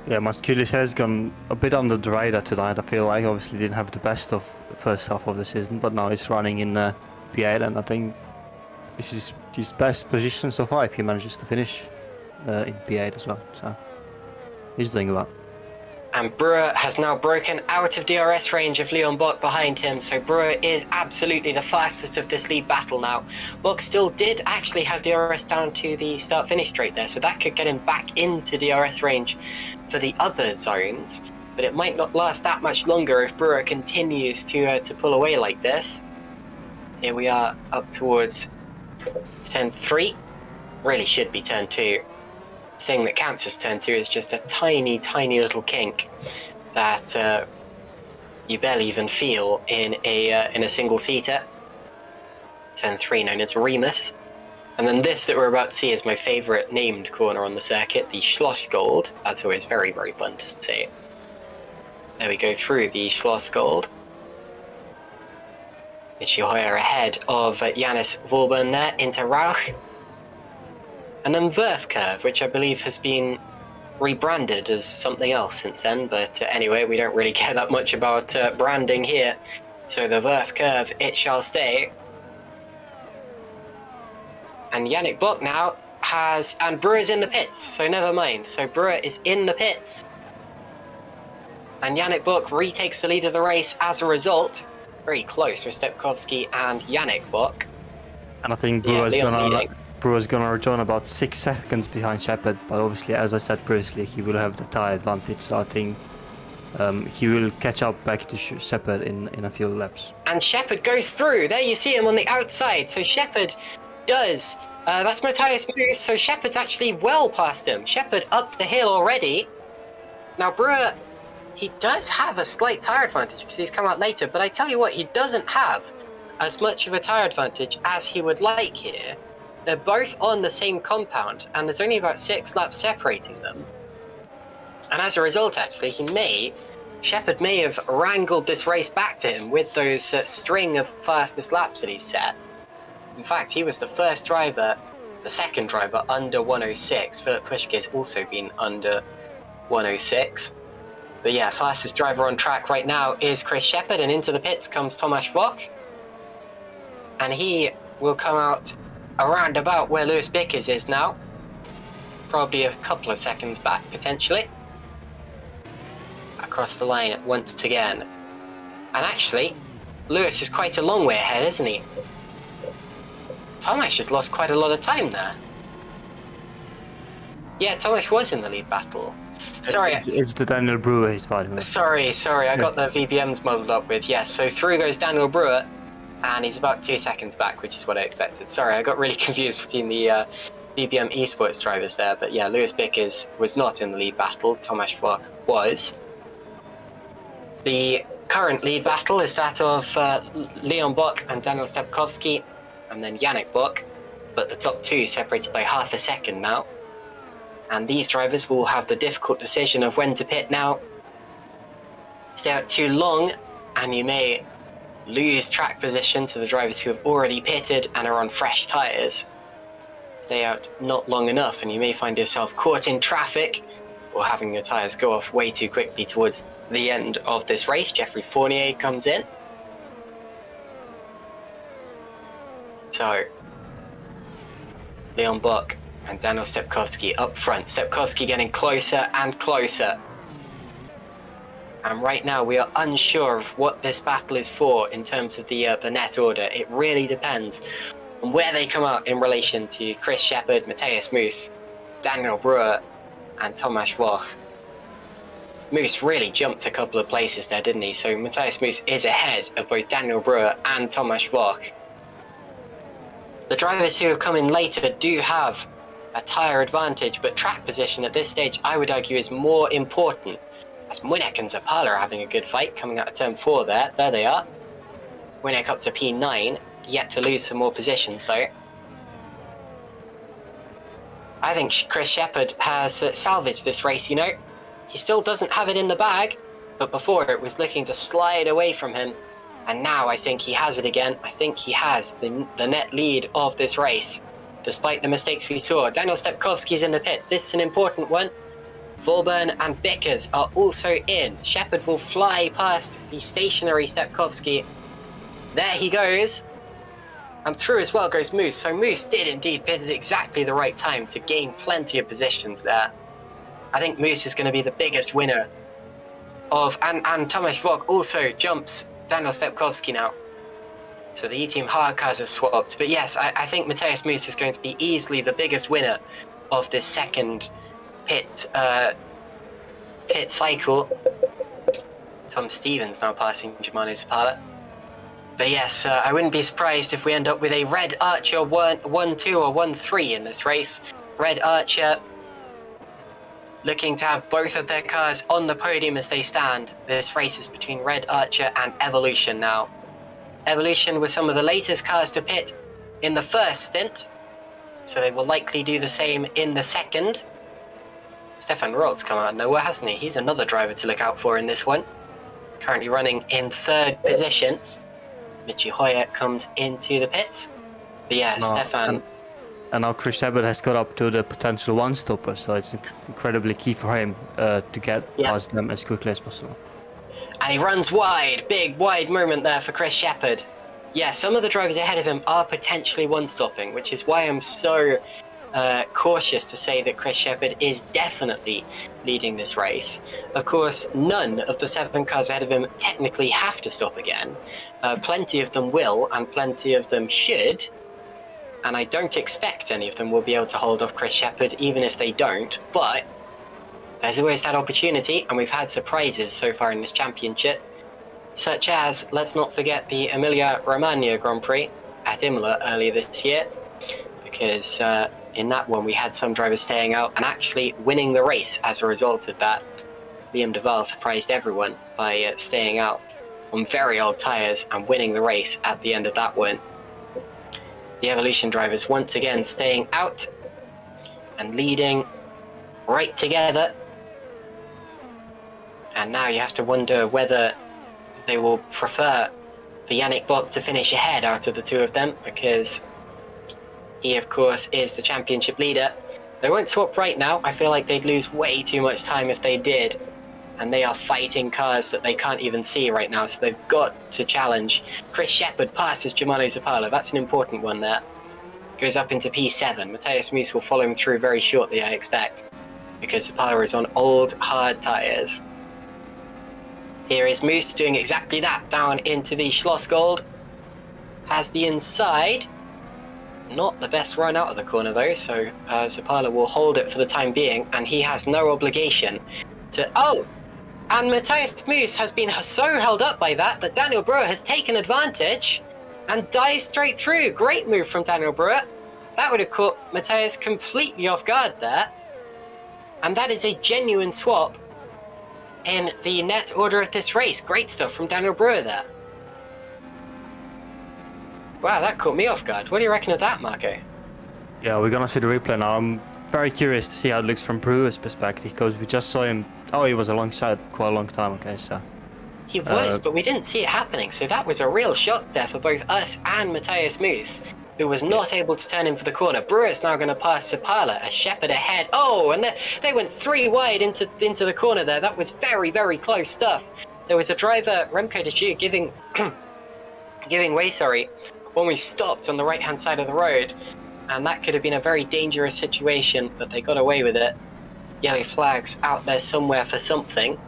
Yeah, Masculis has gone a bit under the radar tonight. I feel like obviously didn't have the best of the first half of the season, but now he's running in P8, and I think this is his best position so far if he manages to finish in P8 as well. So he's doing well. And Brewer has now broken out of DRS range of Leon Bock behind him, so Brewer is absolutely the fastest of this lead battle now. Bock still did actually have DRS down to the start-finish straight there, so that could get him back into DRS range for the other zones, but it might not last that much longer if Brewer continues to pull away like this. Here we are up towards turn 3, really should be turn 2. Thing that counts as turn 2 is just a tiny little kink that you barely even feel in a single seater. Turn 3 known as Remus. And then this that we're about to see is my favourite named corner on the circuit, the Schlossgold. That's always very fun to see. There we go through the Schlossgold. Michiheuer ahead of Jannis Volburn there into Rauch. And then Wirth Curve, which I believe has been rebranded as something else since then, but anyway, we don't really care that much about branding here. So the Wirth Curve, it shall stay. And Yannick Bock now has, and Brewer's in the pits, so never mind. So Brewer is in the pits. And Yannick Bock retakes the lead of the race as a result. Very close for Stepkowski and Yannick Bock. And I think Brewer's gonna return about 6 seconds behind Shepard, but obviously, as I said previously, he will have the tyre advantage, so I think he will catch up back to Shepard in a few laps. And Shepard goes through. There you see him on the outside. So Shepard does. That's Matthias Moos. So Shepard's actually well past him. Shepard up the hill already. Now Brewer, he does have a slight tyre advantage because he's come out later, but I tell you what, he doesn't have as much of a tyre advantage as he would like here. They're both on the same compound, and there's only about 6 laps separating them. And as a result, actually, Shepard may have wrangled this race back to him with those string of fastest laps that he's set. In fact, he was the second driver under 106. Filip Puška's also been under 106. But yeah, fastest driver on track right now is Chris Shepard, and into the pits comes Tomasz Włoch. And he will come out around about where Lewis Bickers is now. Probably a couple of seconds back, potentially. Across the line once again. And actually, Lewis is quite a long way ahead, isn't he? Tomasz has lost quite a lot of time there. Yeah, Tomasz was in the lead battle. Sorry. It's the Daniel Brewer he's fighting with. Sorry, I got the VBMs muddled up with. Yes, so through goes Daniel Brewer. And he's about 2 seconds back, which is what I expected. Sorry, I got really confused between the BBM esports drivers there. But yeah, Lewis Bickers was not in the lead battle. Tomasz Włoch was. The current lead battle is that of Leon Bock and Daniel Stepkowski, and then Yannick Bock. But the top 2 separated by half a second now. And these drivers will have the difficult decision of when to pit now. Stay out too long, and you may lose track position to the drivers who have already pitted and are on fresh tyres. Stay out not long enough and you may find yourself caught in traffic or having your tyres go off way too quickly towards the end of this race. Jeffrey Fournier comes in. So, Leon Bock and Daniel Stepkowski up front. Stepkowski getting closer and closer. And right now we are unsure of what this battle is for in terms of the net order. It really depends on where they come out in relation to Chris Shepard, Matthias Moos, Daniel Brewer, and Tomasz Włoch. Moos really jumped a couple of places there, didn't he? So Matthias Moos is ahead of both Daniel Brewer and Tomasz Włoch. The drivers who have come in later do have a tyre advantage, but track position at this stage, I would argue, is more important. As Munek and Zapala are having a good fight, coming out of turn 4 there. There they are. Munek up to P9, yet to lose some more positions though. I think Chris Shepard has salvaged this race, you know. He still doesn't have it in the bag, but before it was looking to slide away from him. And now I think he has it again. I think he has the net lead of this race. despite the mistakes we saw. Daniel Stepkowski's in the pits. This is an important one. Volburn and Bickers are also in. Shepherd will fly past the stationary Stepkowski. There he goes. And through as well goes Moose. So Moose did indeed pit at exactly the right time to gain plenty of positions there. I think Moose is going to be the biggest winner of... And Thomas Rock also jumps Daniel Stepkowski now. So the E-Team hard cars have swapped. But yes, I think Matthias Moose is going to be easily the biggest winner of this second pit cycle. Tom Stevens now passing Germano Zapala. But yes, I wouldn't be surprised if we end up with a Red Archer 1-2 or 1-3 in this race. Red Archer looking to have both of their cars on the podium as they stand. This race is between Red Archer and Evolution now. Evolution were some of the latest cars to pit in the first stint, so they will likely do the same in the second. Stefan Rolt's come out of nowhere, hasn't he? He's another driver to look out for in this one. Currently running in third position. Michi Hoyer comes into the pits. But yeah, Stefan... And now Chris Shepard has got up to the potential one-stopper, so it's incredibly key for him to get past them as quickly as possible. And he runs wide. Big wide moment there for Chris Shepard. Yeah, some of the drivers ahead of him are potentially one-stopping, which is why I'm so cautious to say that Chris Shepard is definitely leading this race. Of course, none of the 7 cars ahead of him technically have to stop again. Plenty of them will, and plenty of them should. And I don't expect any of them will be able to hold off Chris Shepard, even if they don't. But there's always that opportunity, and we've had surprises so far in this championship, such as, let's not forget, the Emilia-Romagna Grand Prix at Imola earlier this year, because in that one we had some drivers staying out and actually winning the race as a result of that. Liam Duval surprised everyone by staying out on very old tyres and winning the race at the end of that one. The Evolution drivers once again staying out and leading right together. And now you have to wonder whether they will prefer for Yannick Bock to finish ahead out of the two of them, because he, of course, is the championship leader. They won't swap right now. I feel like they'd lose way too much time if they did. And they are fighting cars that they can't even see right now, so they've got to challenge. Chris Shepard passes Germano Zapala. That's an important one there. Goes up into P7. Matthias Moose will follow him through very shortly, I expect, because Zapala is on old, hard tyres. Here is Moose doing exactly that, down into the Schlossgold. Has the inside. Not the best run out of the corner, though, so Zapala will hold it for the time being, and he has no obligation to... Oh! And Matthias Moose has been so held up by that Daniel Brewer has taken advantage and dives straight through. Great move from Daniel Brewer. That would have caught Matthias completely off guard there. And that is a genuine swap in the net order of this race. Great stuff from Daniel Brewer there. Wow, that caught me off guard. What do you reckon of that, Marko? Yeah, we're gonna see the replay now. I'm very curious to see how it looks from Brewer's perspective, because we just saw him... Oh, he was alongside quite a long time, okay, so... He was, but we didn't see it happening, so that was a real shock there for both us and Matthias Moose, who was not able to turn in for the corner. Brewer's now going to pass Zapala, a Shepard ahead. Oh, and they went 3 wide into the corner there. That was very, very close stuff. There was a driver, Remco de Gier, giving way, when we stopped on the right-hand side of the road, and that could have been a very dangerous situation, but they got away with it. Yellow flags out there somewhere for something.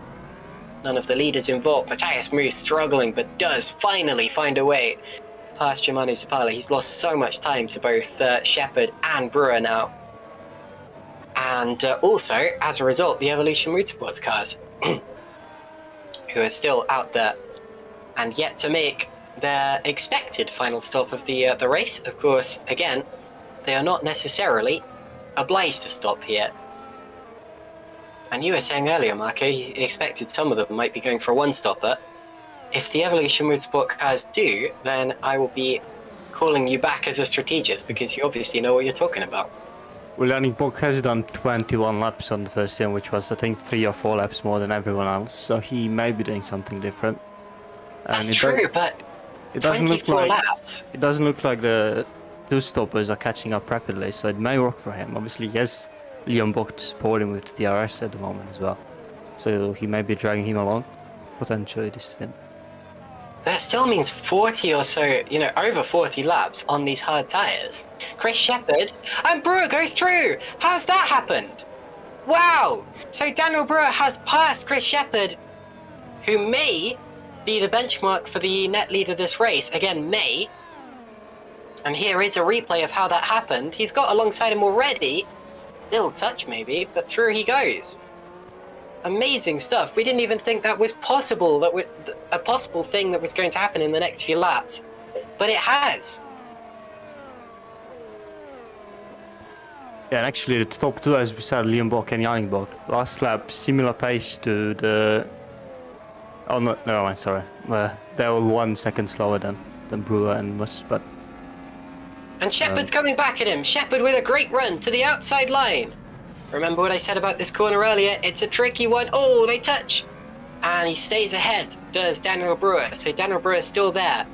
None of the leaders involved. Matthias Moose struggling, but does finally find a way past Germano Zapala. He's lost so much time to both Shepard and Brewer now. And also, as a result, the Evolution Motorsports cars, who are still out there and yet to make their expected final stop of the race. Of course, again, they are not necessarily obliged to stop here. And you were saying earlier, Marko, you expected some of them might be going for a one-stopper. If the Evolution Motorsport cars do, then I will be calling you back as a strategist, because you obviously know what you're talking about. Well, Yannick Bock has done 21 laps on the first sim, which was, I think, 3 or 4 laps more than everyone else, so he may be doing something different. That's true, but it doesn't 24 look like laps. It doesn't look like the two stoppers are catching up rapidly, so it may work for him. Obviously, he has Leon Bock to support him with the DRS at the moment as well, so he may be dragging him along, potentially this stint. That still means 40 or so, over 40 laps on these hard tyres. Chris Shepherd, and Brewer goes through! How's that happened? Wow! So Daniel Brewer has passed Chris Shepherd, who may be the benchmark for the net lead of this race. Again, may. And here is a replay of how that happened. He's got alongside him already. Little touch maybe, but through he goes. Amazing stuff. We didn't even think that was possible, that was a possible thing that was going to happen in the next few laps. But it has. Yeah, and actually the top two, as we said, Leon Bock and Yannick Bock, last lap, similar pace to the... Oh, no, never mind, sorry. They were 1 second slower than Brewer and Mus, but... And Shepherd's coming back at him. Shepherd with a great run to the outside line. Remember what I said about this corner earlier? It's a tricky one. Oh, they touch. And he stays ahead, does Daniel Brewer. So Daniel Brewer is still there.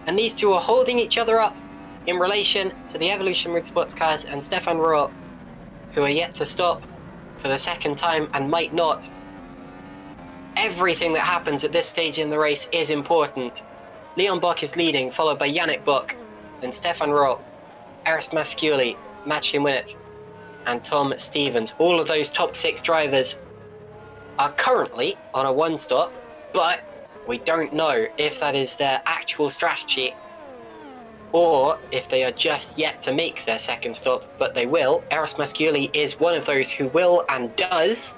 And these two are holding each other up in relation to the Evolution Motorsports cars and Stefan Rohl, who are yet to stop for the second time and might not. Everything that happens at this stage in the race is important. Leon Bock is leading, followed by Yannick Bock, then Stefan Rohl, Eris Masciuli, Maciej Winnick, and Tom Stevens. All of those top 6 drivers are currently on a 1-stop, but we don't know if that is their actual strategy or if they are just yet to make their second stop, but they will. Eris Masciuli is one of those who will and does.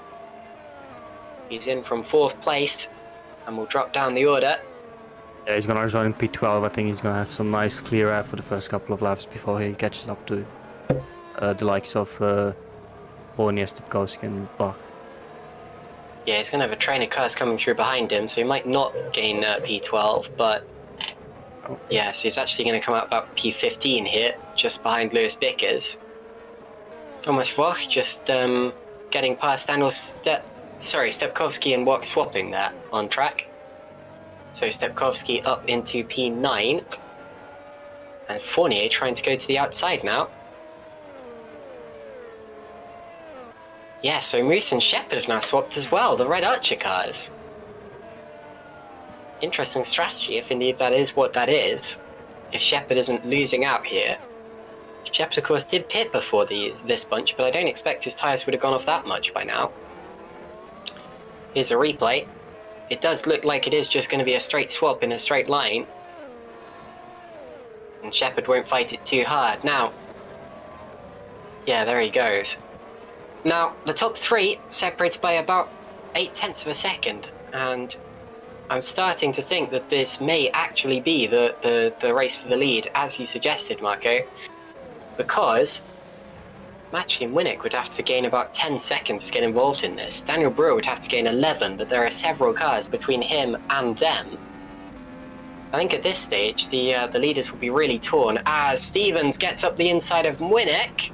He's in from 4th place and will drop down the order. Yeah, he's gonna join P12. I think he's gonna have some nice clear air for the first couple of laps before he catches up to the likes of Fournier, Stepkowski and Bach. Yeah, he's going to have a train of cars coming through behind him, so he might not gain P12, but yeah, so he's actually going to come out about P15 here, just behind Lewis Bickers. Thomas Voch just getting past Daniel Stepkowski and Voch swapping there on track. So Stepkowski up into P9, and Fournier trying to go to the outside now. Yeah, so Moose and Shepherd have now swapped as well, the Red Archer cars. Interesting strategy, if indeed that is what that is. If Shepherd isn't losing out here. Shepherd, of course, did pit before this bunch, but I don't expect his tyres would have gone off that much by now. Here's a replay. It does look like it is just going to be a straight swap in a straight line. And Shepherd won't fight it too hard. Now, yeah, there he goes. Now, the top 3 separated by about 0.8 of a second, and I'm starting to think that this may actually be the race for the lead, as you suggested, Marko, because Maciej Winnick would have to gain about 10 seconds to get involved in this. Daniel Brewer would have to gain 11, but there are several cars between him and them. I think at this stage, the leaders will be really torn, as Stevens gets up the inside of Winnick,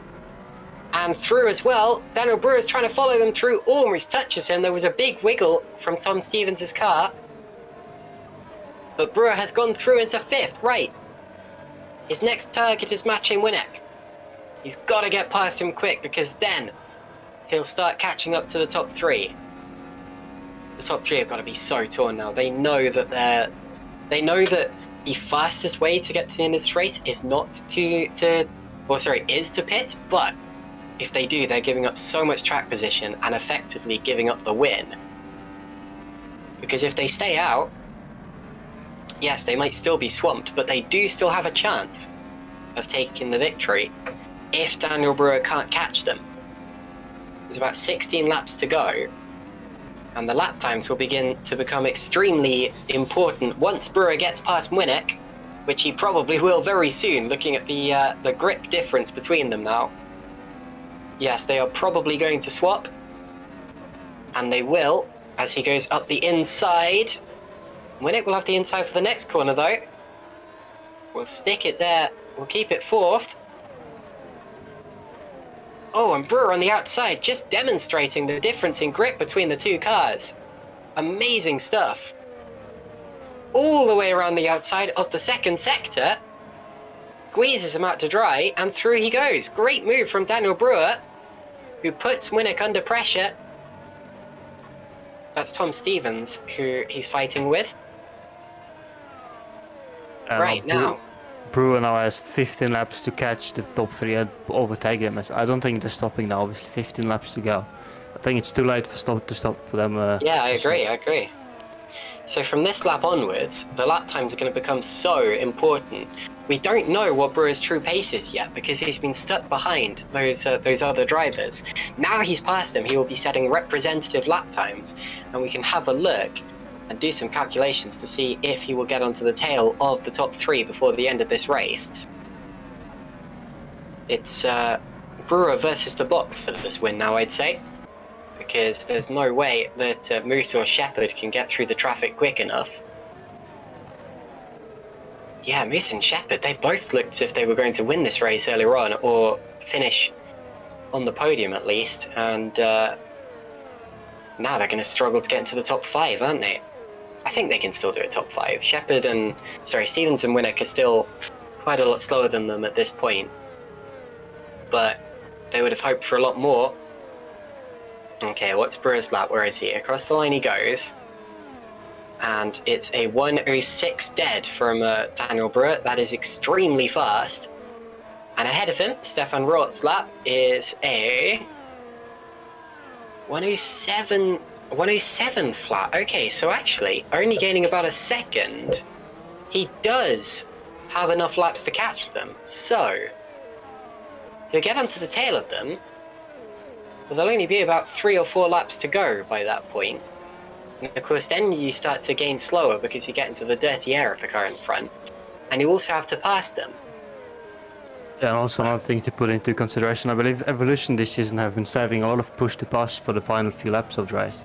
and through as well. Daniel Brewer is trying to follow them through. Almost touches him. There was a big wiggle from Tom Stevens' car. But Brewer has gone through into 5th, right. His next target is Maciej Winnick. He's got to get past him quick, because then he'll start catching up to the top 3. The top 3 have got to be so torn now. They know that the fastest way to get to the end of this race is not is to pit, but if they do, they're giving up so much track position and effectively giving up the win. Because if they stay out, yes, they might still be swamped, but they do still have a chance of taking the victory if Daniel Brewer can't catch them. There's about 16 laps to go, and the lap times will begin to become extremely important once Brewer gets past Winnick, which he probably will very soon, looking at the grip difference between them now. Yes, they are probably going to swap, and they will, as he goes up the inside. Winnick will have the inside for the next corner, though. We'll stick it there. We'll keep it 4th. Oh, and Brewer on the outside, just demonstrating the difference in grip between the two cars. Amazing stuff. All the way around the outside of the second sector. squeezes him out to dry, and through he goes. Great move from Daniel Brewer, who puts Winnick under pressure. That's Tom Stevens, who he's fighting with. Right now. Brewer now has 15 laps to catch the top 3 and overtake him. I don't think they're stopping now, obviously 15 laps to go. I think it's too late to stop for them. Yeah, I agree. So from this lap onwards, the lap times are going to become so important. We don't know what Brewer's true pace is yet because he's been stuck behind those other drivers. Now he's passed them, he will be setting representative lap times, and we can have a look and do some calculations to see if he will get onto the tail of the top 3 before the end of this race. It's Brewer versus the box for this win now, I'd say, because there's no way that Moose or Shepherd can get through the traffic quick enough. Yeah, Moose and Shepherd, they both looked as if they were going to win this race earlier on, or finish on the podium at least, and now they're going to struggle to get into the top 5, aren't they? I think they can still do a top 5. Stevens and Winnick are still quite a lot slower than them at this point, but they would have hoped for a lot more. Okay, what's Brewer's lap? Where is he? Across the line he goes. And it's a 1:06 dead from Daniel Brewer. That is extremely fast. And ahead of him, Stefan Roth's lap is a 1:07 flat. Okay, so actually, only gaining about a second, he does have enough laps to catch them. So, he'll get onto the tail of them, but there'll only be about 3 or 4 laps to go by that point. And of course, then you start to gain slower because you get into the dirty air of the car in front, and you also have to pass them. Yeah, and also another thing to put into consideration, I believe Evolution this season have been saving a lot of push to pass for the final few laps of the race.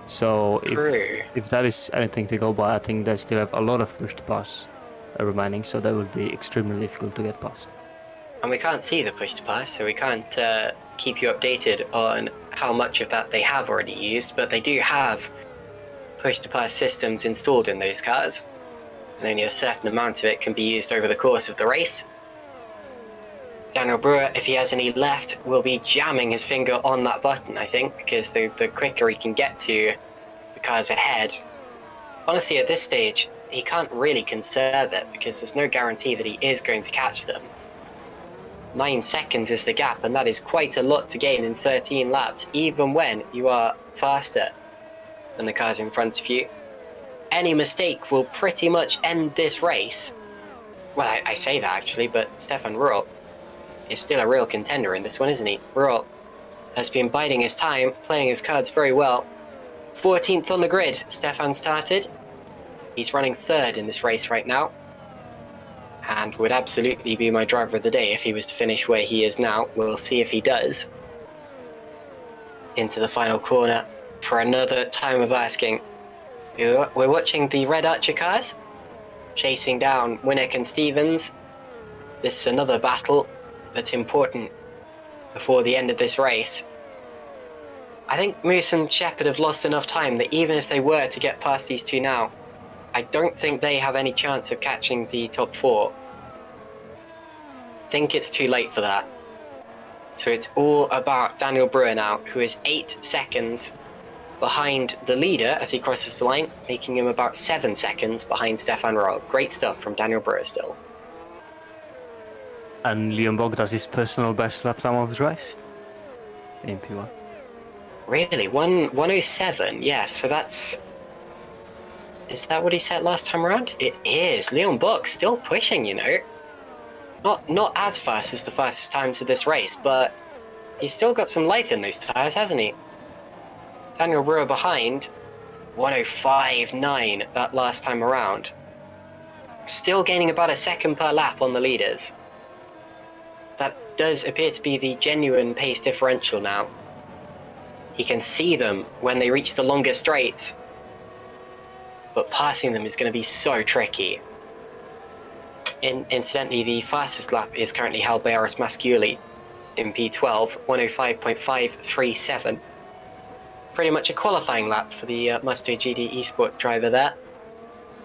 So if that is anything to go by, I think they still have a lot of push to pass remaining, so that will be extremely difficult to get past. And we can't see the push to pass, so we can't keep you updated on how much of that they have already used, but they do have push to pass systems installed in those cars, and only a certain amount of it can be used over the course of the race. Daniel Brewer, if he has any left, will be jamming his finger on that button, I think, because the quicker he can get to the cars ahead. Honestly, at this stage, he can't really conserve it because there's no guarantee that he is going to catch them. 9 seconds is the gap, and that is quite a lot to gain in 13 laps, even when you are faster than the cars in front of you. Any mistake will pretty much end this race. Well, I say that actually, but Stefan Roth is still a real contender in this one, isn't he? Roth has been biding his time, playing his cards very well. 14th on the grid, Stefan started. He's running 3rd in this race right now, and would absolutely be my driver of the day if he was to finish where he is now. We'll see if he does. Into the final corner for another time of asking. We're watching the Red Archer cars chasing down Winnick and Stevens. This is another battle that's important before the end of this race. I think Moose and Shepherd have lost enough time that even if they were to get past these two now, I don't think they have any chance of catching the top 4. I think it's too late for that. So it's all about Daniel Brewer now, who is 8 seconds behind the leader as he crosses the line, making him about 7 seconds behind Stefan Roth. Great stuff from Daniel Brewer still. And Leon Bog does his personal best lap time of the race in P1. Really? 1:07? Yes, so that's... Is that what he said last time around? It is. Leon Buck still pushing, you know. Not as fast as the fastest times of this race, but he's still got some life in those tyres, hasn't he? Daniel Brewer behind. 1:05.9 that last time around. Still gaining about a second per lap on the leaders. That does appear to be the genuine pace differential now. He can see them when they reach the longer straights, but passing them is going to be so tricky. Incidentally, the fastest lap is currently held by Aris Masciuli in P12, 1:05.537. Pretty much a qualifying lap for the Musto GD Esports driver there.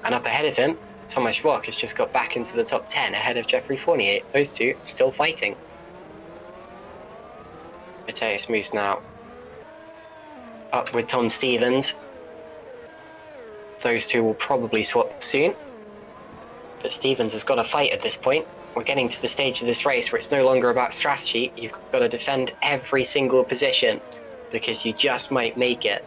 And up ahead of him, Thomas Rock has just got back into the top 10 ahead of Jeffrey Fournier. Those two still fighting. Matthias Moose now up with Tom Stevens. Those two will probably swap soon. But Stevens has got to fight at this point. We're getting to the stage of this race where it's no longer about strategy. You've got to defend every single position because you just might make it.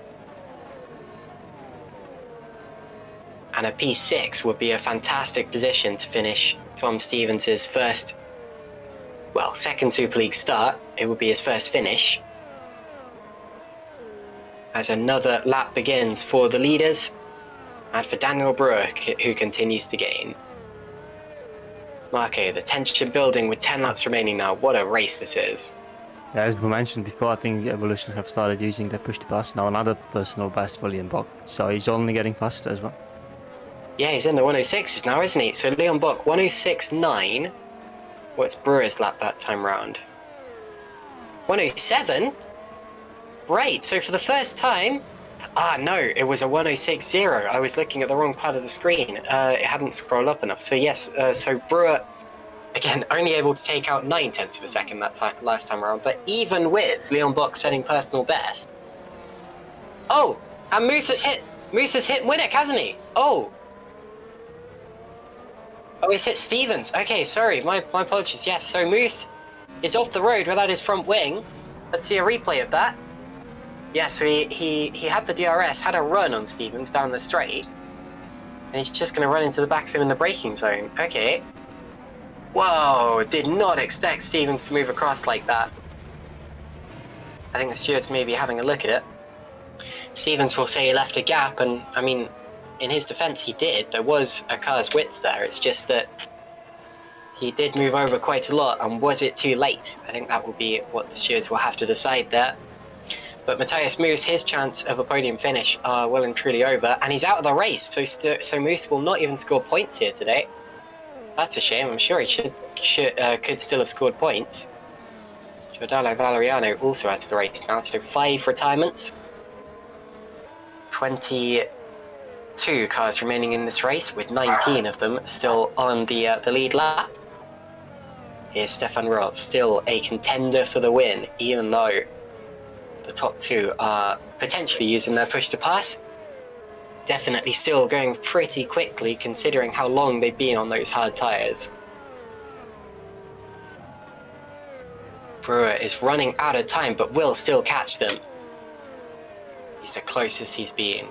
And a P6 would be a fantastic position to finish Tom Stevens' second Super League start. It would be his first finish. As another lap begins for the leaders and for Daniel Brewer, who continues to gain. Marko, the tension building with 10 laps remaining now. What a race this is. Yeah, as we mentioned before, I think Evolution have started using the push to pass. Now another personal best for Leon Bock, so he's only getting faster as well. Yeah, he's in the 106s now, isn't he? So Leon Bock, 106.9. What's Brewer's lap that time round? 107? Right, so for the first time... no, it was a 106.0. I was looking at the wrong part of the screen. It hadn't scrolled up enough. So yes, so Brewer, again, only able to take out 9/10 of a second last time around. But even with Leon Bock setting personal best... Oh, and Moose has hit Winnick, hasn't he? Oh, he's hit Stevens. Okay, sorry, my apologies. Yes, so Moose is off the road without his front wing. Let's see a replay of that. Yeah, so he had the DRS, had a run on Stevens down the straight, and he's just going to run into the back of him in the braking zone. Okay. Whoa, did not expect Stevens to move across like that. I think the stewards may be having a look at it. Stevens will say he left a gap, and I mean, in his defence he did. There was a car's width there, it's just that he did move over quite a lot, and was it too late? I think that will be what the stewards will have to decide there. But Matthias Moose, his chance of a podium finish are well and truly over, and he's out of the race, so Moose will not even score points here today. That's a shame. I'm sure he could still have scored points. Giordano Valeriano also out of the race now, so 5 retirements. 22 cars remaining in this race, with 19 of them still on the lead lap. Here's Stefan Rott, still a contender for the win, even though the top two are potentially using their push to pass. Definitely still going pretty quickly considering how long they've been on those hard tyres. Brewer is running out of time but will still catch them. He's the closest he's been.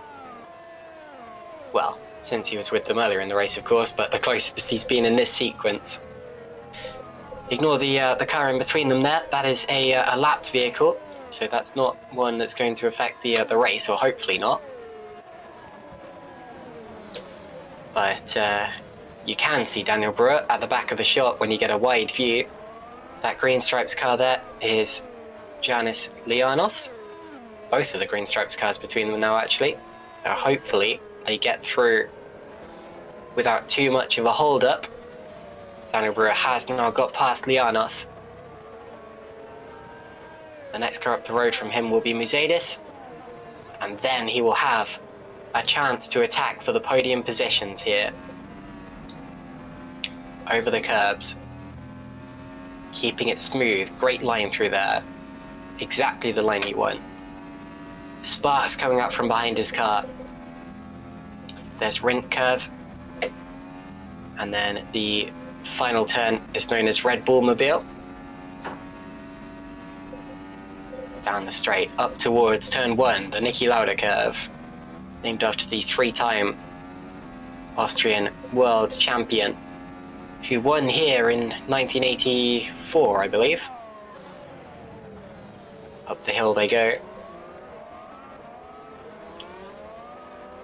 Well, since he was with them earlier in the race of course, but the closest he's been in this sequence. Ignore the car in between them there, that is a lapped vehicle. So that's not one that's going to affect the race, or hopefully not. But you can see Daniel Brewer at the back of the shot when you get a wide view. That green stripes car there is Janis Lianos. Both of the green stripes cars between them now actually. Hopefully they get through without too much of a hold up. Daniel Brewer has now got past Lianos. The next car up the road from him will be Musadis, and then he will have a chance to attack for the podium positions here. Over the curbs. Keeping it smooth, great line through there. Exactly the line you want. Sparks coming up from behind his car. There's Rint Curve. And then the final turn is known as Red Bull Mobile. Down the straight, up towards turn 1, the Niki Lauda curve, named after the 3-time Austrian world champion, who won here in 1984, I believe. Up the hill they go.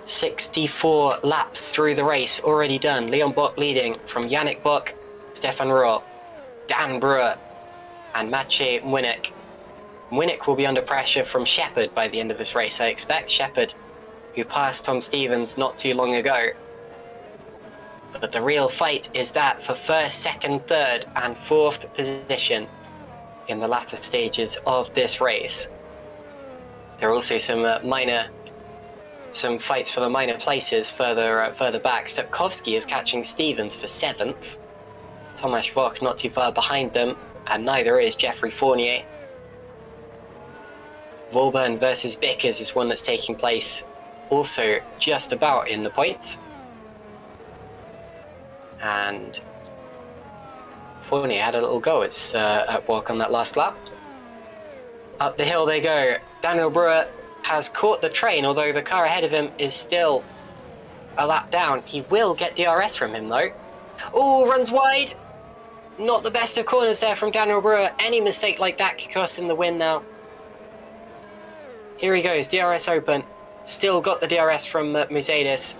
64 laps through the race, already done. Leon Bock leading from Yannick Bock, Stefan Rott, Dan Brewer, and Maciej Winnick. Winnick will be under pressure from Shepherd by the end of this race, I expect. Shepherd, who passed Tom Stevens not too long ago. But the real fight is that for first, second, third, and fourth position in the latter stages of this race. There are also some minor some fights for the minor places further back. Stepkowski is catching Stevens for 7th. Tomasz Vok not too far behind them, and neither is Jeffrey Fournier. Volburn versus Bickers is one that's taking place also just about in the points. And Fournier had a little go at Vok on that last lap. Up the hill they go. Daniel Brewer has caught the train, although the car ahead of him is still a lap down. He will get DRS from him though. Oh, runs wide. Not the best of corners there from Daniel Brewer. Any mistake like that could cost him the win now. Here he goes, DRS open. Still got the DRS from Mercedes.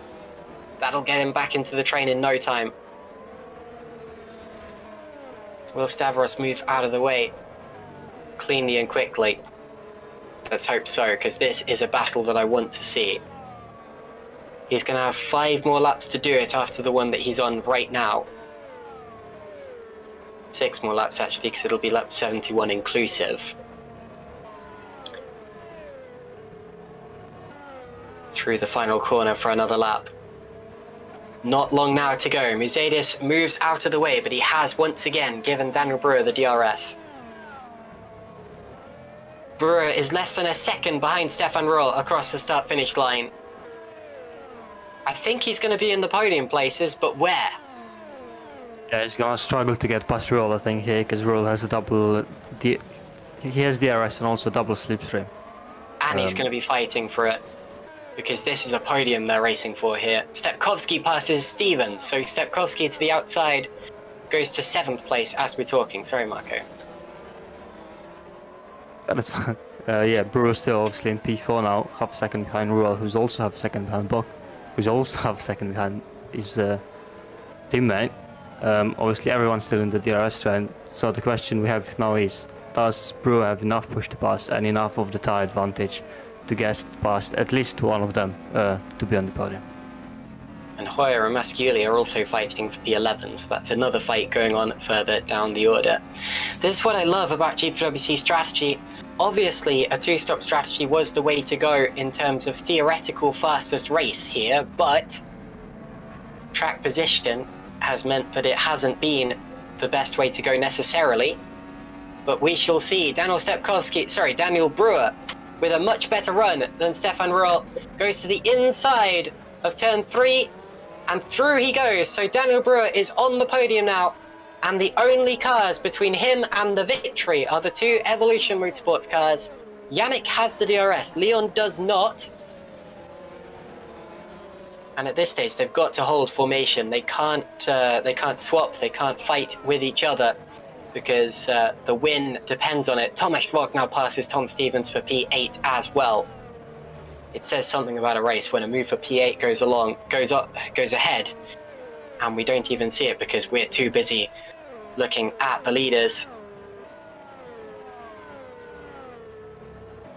That'll get him back into the train in no time. Will Stavros move out of the way cleanly and quickly? Let's hope so, because this is a battle that I want to see. He's going to have 5 more laps to do it after the one that he's on right now. 6 more laps actually, because it'll be lap 71 inclusive. Through the final corner for another lap. Not long now to go. Mercedes moves out of the way, but he has once again given Daniel Brewer the DRS. Brewer is less than a second behind Stefan Roll across the start-finish line. I think he's going to be in the podium places, but where? Yeah, he's gonna struggle to get past Roll, I think, here, because Roll has a double... he has DRS and also double slipstream. And he's going to be fighting for it, because this is a podium they're racing for here. Stepkowski passes Stevens, so Stepkowski to the outside goes to 7th place as we're talking. Sorry, Marko. That's fine. Yeah, Brewer's still obviously in P4 now, half a second behind Ruel, who's also half a second behind Buck, who's also half a second behind his teammate. Obviously everyone's still in the DRS trend, so the question we have now is, does Brewer have enough push to pass and enough of the tyre advantage to get past at least one of them to be on the podium? And Hoyer and Masciuli are also fighting for P11, so that's another fight going on further down the order. This is what I love about GPVWC strategy. Obviously, a 2-stop strategy was the way to go in terms of theoretical fastest race here, but track position has meant that it hasn't been the best way to go necessarily. But we shall see. Daniel Brewer, with a much better run than Stefan Roll, goes to the inside of turn 3, and through he goes. So Daniel Brewer is on the podium now, and the only cars between him and the victory are the 2 Evolution Motorsports cars. Yannick has the DRS, Leon does not. And at this stage, they've got to hold formation. They can't swap, they can't fight with each other, because the win depends on it. Tomasz Vok now passes Tom Stevens for P8 as well. It says something about a race when a move for P8 goes ahead, and we don't even see it because we're too busy looking at the leaders.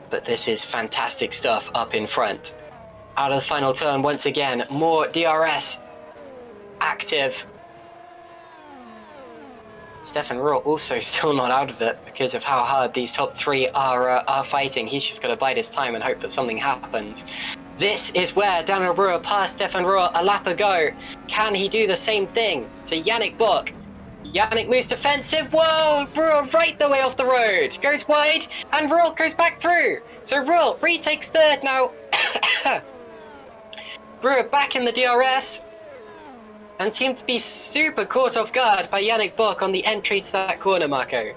But this is fantastic stuff up in front. Out of the final turn, once again, more DRS active. Stefan Rohr also still not out of it because of how hard these top 3 are fighting. He's just got to bide his time and hope that something happens. This is where Daniel Brewer passed Stefan Rohr a lap ago. Can he do the same thing to Yannick Bock? Yannick moves defensive. Whoa! Brewer right the way off the road. Goes wide, and Rohr goes back through. So Rohr retakes 3rd now. Brewer back in the DRS. And seemed to be super caught off guard by Yannick Bock on the entry to that corner, Marko.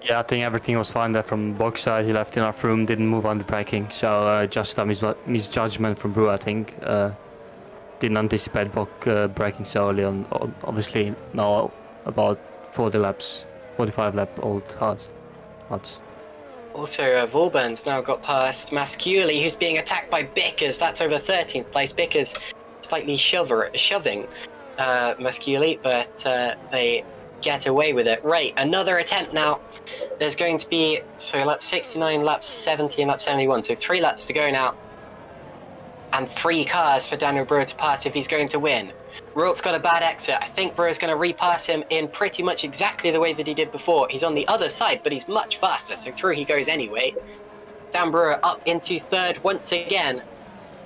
Yeah, I think everything was fine there from Bock's side. He left enough room, didn't move on the braking. So just a misjudgment from Brewer, I think. Didn't anticipate Bock braking so early on. Obviously, now about 45 lap old hards. Also, Volburn's now got past Masciuli, who's being attacked by Bickers. That's over 13th place. Bickers slightly shoving Masciuli, but they get away with it. Right, another attempt now. There's going to be, lap 69, lap 70, and lap 71. So 3 laps to go now. And 3 cars for Daniel Brewer to pass if he's going to win. Rourke's got a bad exit. I think Brewer's going to repass him in pretty much exactly the way that he did before. He's on the other side, but he's much faster, so through he goes anyway. Dan Brewer up into 3rd once again.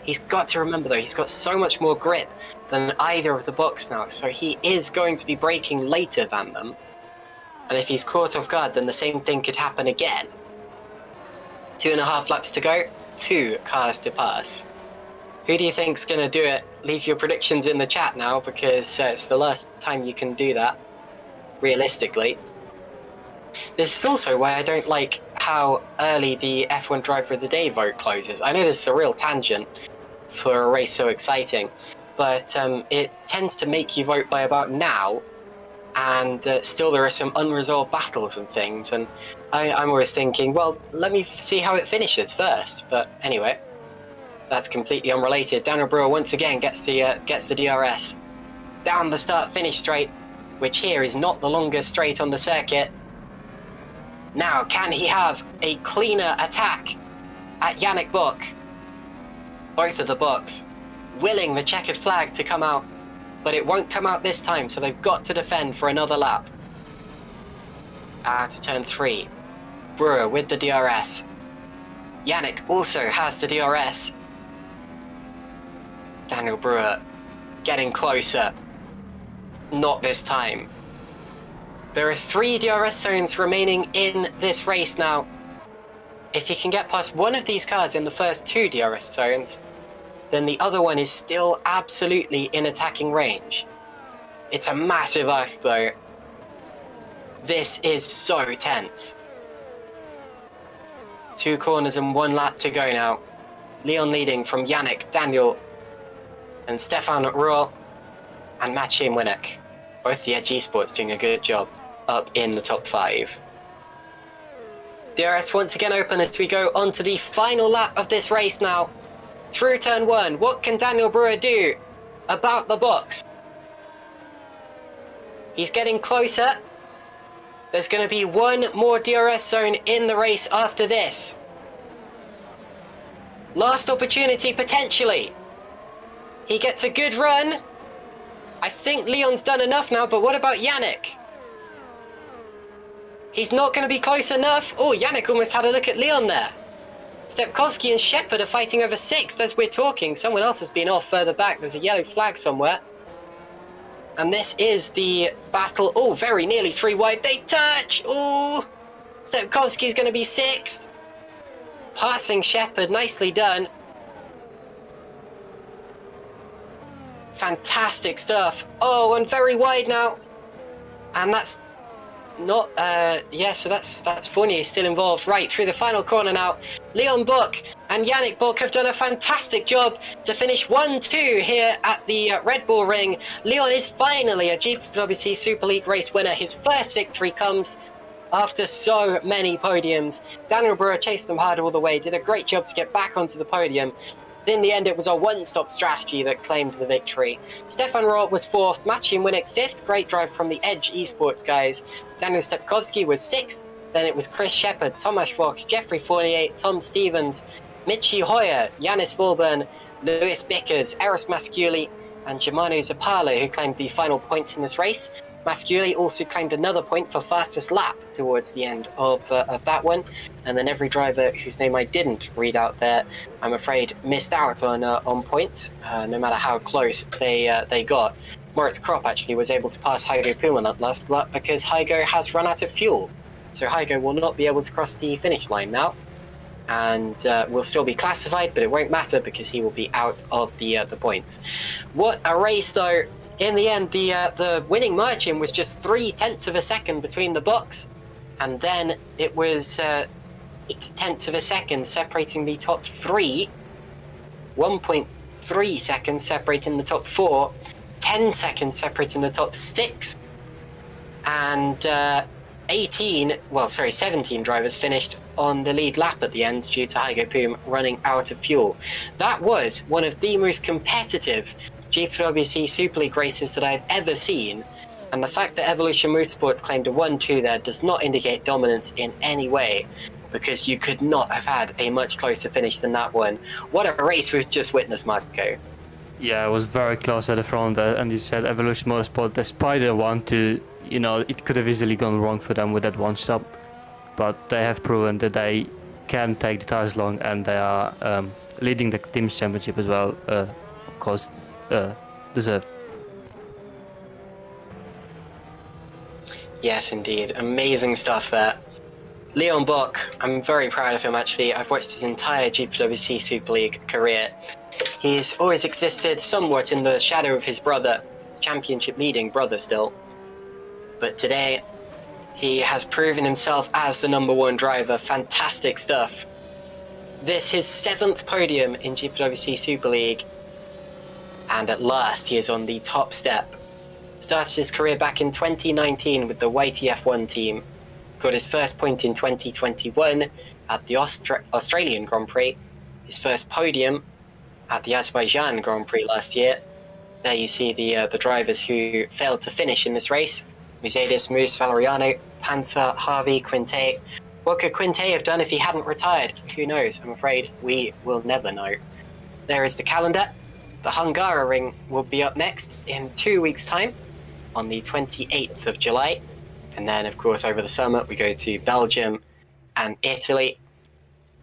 He's got to remember, though, he's got so much more grip than either of the Bucks now, so he is going to be braking later than them. And if he's caught off guard, then the same thing could happen again. 2.5 laps to go, 2 cars to pass. Who do you think's going to do it? Leave your predictions in the chat now, because it's the last time you can do that, realistically. This is also why I don't like how early the F1 Driver of the Day vote closes. I know this is a real tangent for a race so exciting, but it tends to make you vote by about now, and still there are some unresolved battles and things, and I'm always thinking, well, let me see how it finishes first. But anyway, that's completely unrelated. Daniel Brewer once again gets the DRS down the start-finish straight, which here is not the longest straight on the circuit. Now, can he have a cleaner attack at Yannick Buck? Both of the Bucks willing the checkered flag to come out, but it won't come out this time, so they've got to defend for another lap. To turn 3. Brewer with the DRS. Yannick also has the DRS. Daniel Brewer getting closer. Not this time. There are 3 DRS zones remaining in this race now. If he can get past one of these cars in the first 2 DRS zones, then the other one is still absolutely in attacking range. It's a massive ask, though. This is so tense. 2 corners and 1 lap to go now. Leon leading from Yannick, Daniel, and Stefan Ruhl, and Maciej Winnick. Both the Edge Esports doing a good job up in the top 5. DRS once again open as we go on to the final lap of this race now. Through turn 1, what can Daniel Brewer do about the box? He's getting closer. There's going to be 1 more DRS zone in the race after this. Last opportunity, potentially. He gets a good run. I think Leon's done enough now, but what about Yannick? He's not going to be close enough. Oh, Yannick almost had a look at Leon there. Stepkowski and Shepard are fighting over 6th as we're talking. Someone else has been off further back. There's a yellow flag somewhere. And this is the battle. Oh, very nearly 3 wide. They touch. Oh, Stepkowski's going to be 6th. Passing Shepard. Nicely done. Fantastic stuff. Oh, and very wide now. And that's not, yeah, so that's Fournier still involved. Right, through the final corner now. Leon Buck and Yannick Buck have done a fantastic job to finish 1-2 here at the Red Bull Ring. Leon is finally a GPVWC Super League race winner. His first victory comes after so many podiums. Daniel Brewer chased him hard all the way, did a great job to get back onto the podium. In the end, it was a one-stop strategy that claimed the victory. Stefan Ruhl was 4th, Maciej Winnick 5th, great drive from the Edge Esports guys. Daniel Stepkowski was 6th, then it was Chris Shepard, Tomasz Wok, Jeffrey Fournier, Tom Stevens, Michi Hoyer, Yanis Volburn, Lewis Bickers, Eros Masciuli, and Germano Zapala, who claimed the final points in this race. Masciuli also claimed another point for fastest lap towards the end of that one, and then every driver whose name I didn't read out there, I'm afraid, missed out on points, no matter how close they got. Moritz Kropp actually was able to pass Heigo Puma that last lap because Heigo has run out of fuel, so Heigo will not be able to cross the finish line now, and will still be classified, but it won't matter because he will be out of the points. What a race, though! In the end, the winning margin was just 0.3 of a second between the Bucks, and then it was 0.8 of a second separating the top 3, 1.3 seconds separating the top 4, 10 seconds separating the top 6, and 17 drivers finished on the lead lap at the end due to Heigo Puma running out of fuel. That was one of the most competitive GPVWC Super League races that I've ever seen, and the fact that Evolution Motorsports claimed a 1-2 there does not indicate dominance in any way, because you could not have had a much closer finish than that one. What a race we've just witnessed, Marko. Yeah, it was very close at the front, and you said Evolution Motorsport, despite the 1-2, you know, it could have easily gone wrong for them with that one stop, but they have proven that they can take the tires long, and they are leading the team's championship as well. Of course, deserved. Yes, indeed. Amazing stuff there. Leon Bock, I'm very proud of him actually. I've watched his entire GPWC Super League career. He's always existed somewhat in the shadow of his brother, championship leading brother still. But today, he has proven himself as the #1 driver. Fantastic stuff. This his 7th podium in GPWC Super League. And at last, he is on the top step. Started his career back in 2019 with the Whitey F1 team. Got his first point in 2021 at the Australian Grand Prix. His first podium at the Azerbaijan Grand Prix last year. There you see the drivers who failed to finish in this race. Mercedes, Moose, Valeriano, Panzer, Harvey, Quinte. What could Quinte have done if he hadn't retired? Who knows? I'm afraid we will never know. There is the calendar. The Hungaroring will be up next in 2 weeks' time on the 28th of July. And then, of course, over the summer, we go to Belgium and Italy.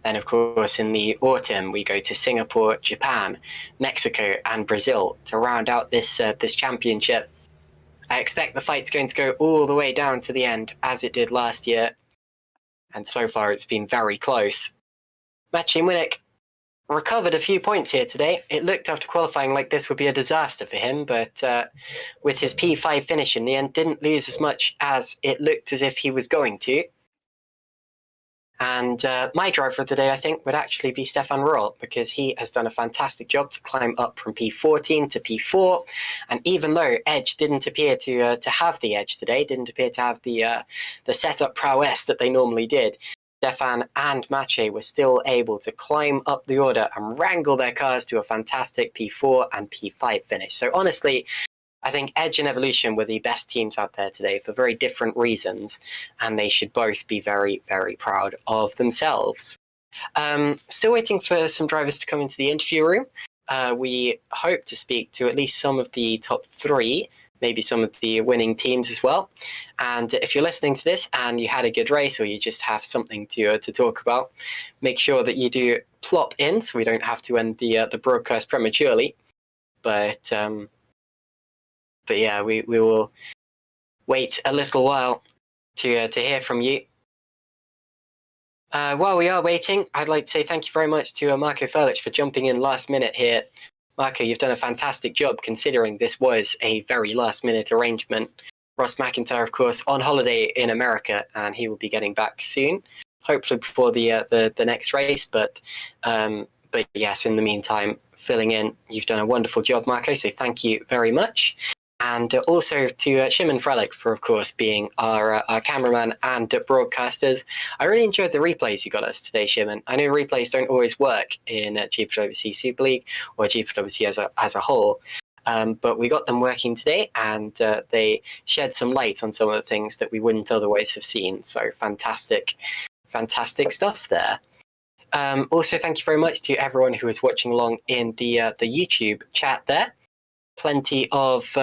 Then, of course, in the autumn, we go to Singapore, Japan, Mexico, and Brazil to round out this championship. I expect the fight's going to go all the way down to the end, as it did last year. And so far, it's been very close. Maciej Munich recovered a few points here today. It looked after qualifying like this would be a disaster for him, but with his P5 finish in the end, didn't lose as much as it looked as if he was going to. And my driver of the day, I think, would actually be Stefan Roll, because he has done a fantastic job to climb up from P14 to P4. And even though Edge didn't appear to have the edge today, didn't appear to have the setup prowess that they normally did, Stefan and Maciej were still able to climb up the order and wrangle their cars to a fantastic P4 and P5 finish. So honestly, I think Edge and Evolution were the best teams out there today for very different reasons, and they should both be very, very proud of themselves. Still waiting for some drivers to come into the interview room. We hope to speak to at least some of the top 3, maybe some of the winning teams as well. And if you're listening to this and you had a good race, or you just have something to talk about, make sure that you do plop in so we don't have to end the broadcast prematurely. But yeah, we will wait a little while to hear from you. While we are waiting, I'd like to say thank you very much to Marko Ferlic for jumping in last minute here. Marko, you've done a fantastic job considering this was a very last-minute arrangement. Ross McIntyre, of course, on holiday in America, and he will be getting back soon, hopefully before the next race. But yes, in the meantime, filling in, you've done a wonderful job, Marko. So thank you very much. And also to Szymon Frelik for, of course, being our cameraman and broadcasters. I really enjoyed the replays you got us today, Szymon. I know replays don't always work in GPWC Super League or GPWC as a whole, but we got them working today, and they shed some light on some of the things that we wouldn't otherwise have seen. So fantastic stuff there. Also, thank you very much to everyone who was watching along in the YouTube chat there. Plenty of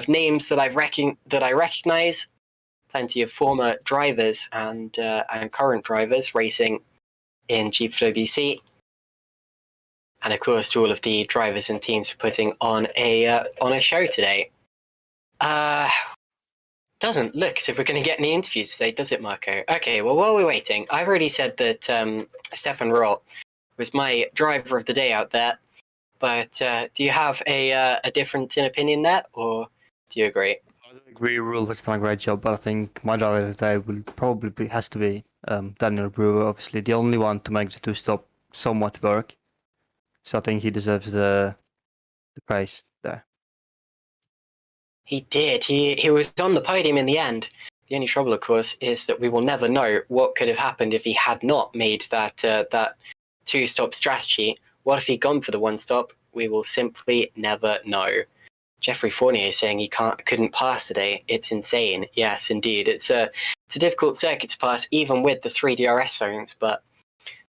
names that I recognize, plenty of former drivers and current drivers racing in GPWC, and of course to all of the drivers and teams for putting on a show today. Doesn't look as if we're going to get any interviews today, does it, Marko? Okay, well, while we're waiting, I've already said that Stefan Roll was my driver of the day out there. But do you have a difference in opinion there, or do you agree? I agree, Rule has done a great job, but I think my driver of the day will probably has to be Daniel Brewer, obviously the only one to make the two-stop somewhat work. So I think he deserves the praise there. He did. He was on the podium in the end. The only trouble, of course, is that we will never know what could have happened if he had not made that two-stop strategy. What if he'd gone for the one-stop? We will simply never know. Jeffrey Fournier is saying he couldn't pass today. It's insane. Yes, indeed. It's a difficult circuit to pass, even with the 3 DRS zones, but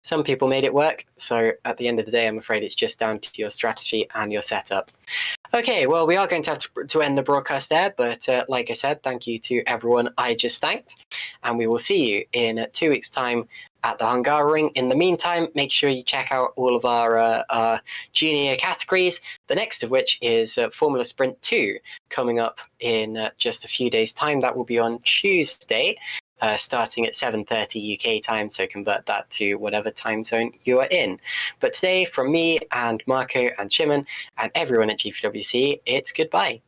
Some people made it work. So at the end of the day, I'm afraid it's just down to your strategy and your setup. Okay, well, we are going to have to end the broadcast there, but like I said, thank you to everyone I just thanked, and we will see you in 2 weeks' time at the Hungaroring. In the meantime, make sure you check out all of our junior categories, the next of which is Formula Sprint 2, coming up in just a few days' time. That will be on Tuesday, starting at 7:30 UK time, so convert that to whatever time zone you are in. But today, from me and Marko and Szymon and everyone at GPWC, it's goodbye.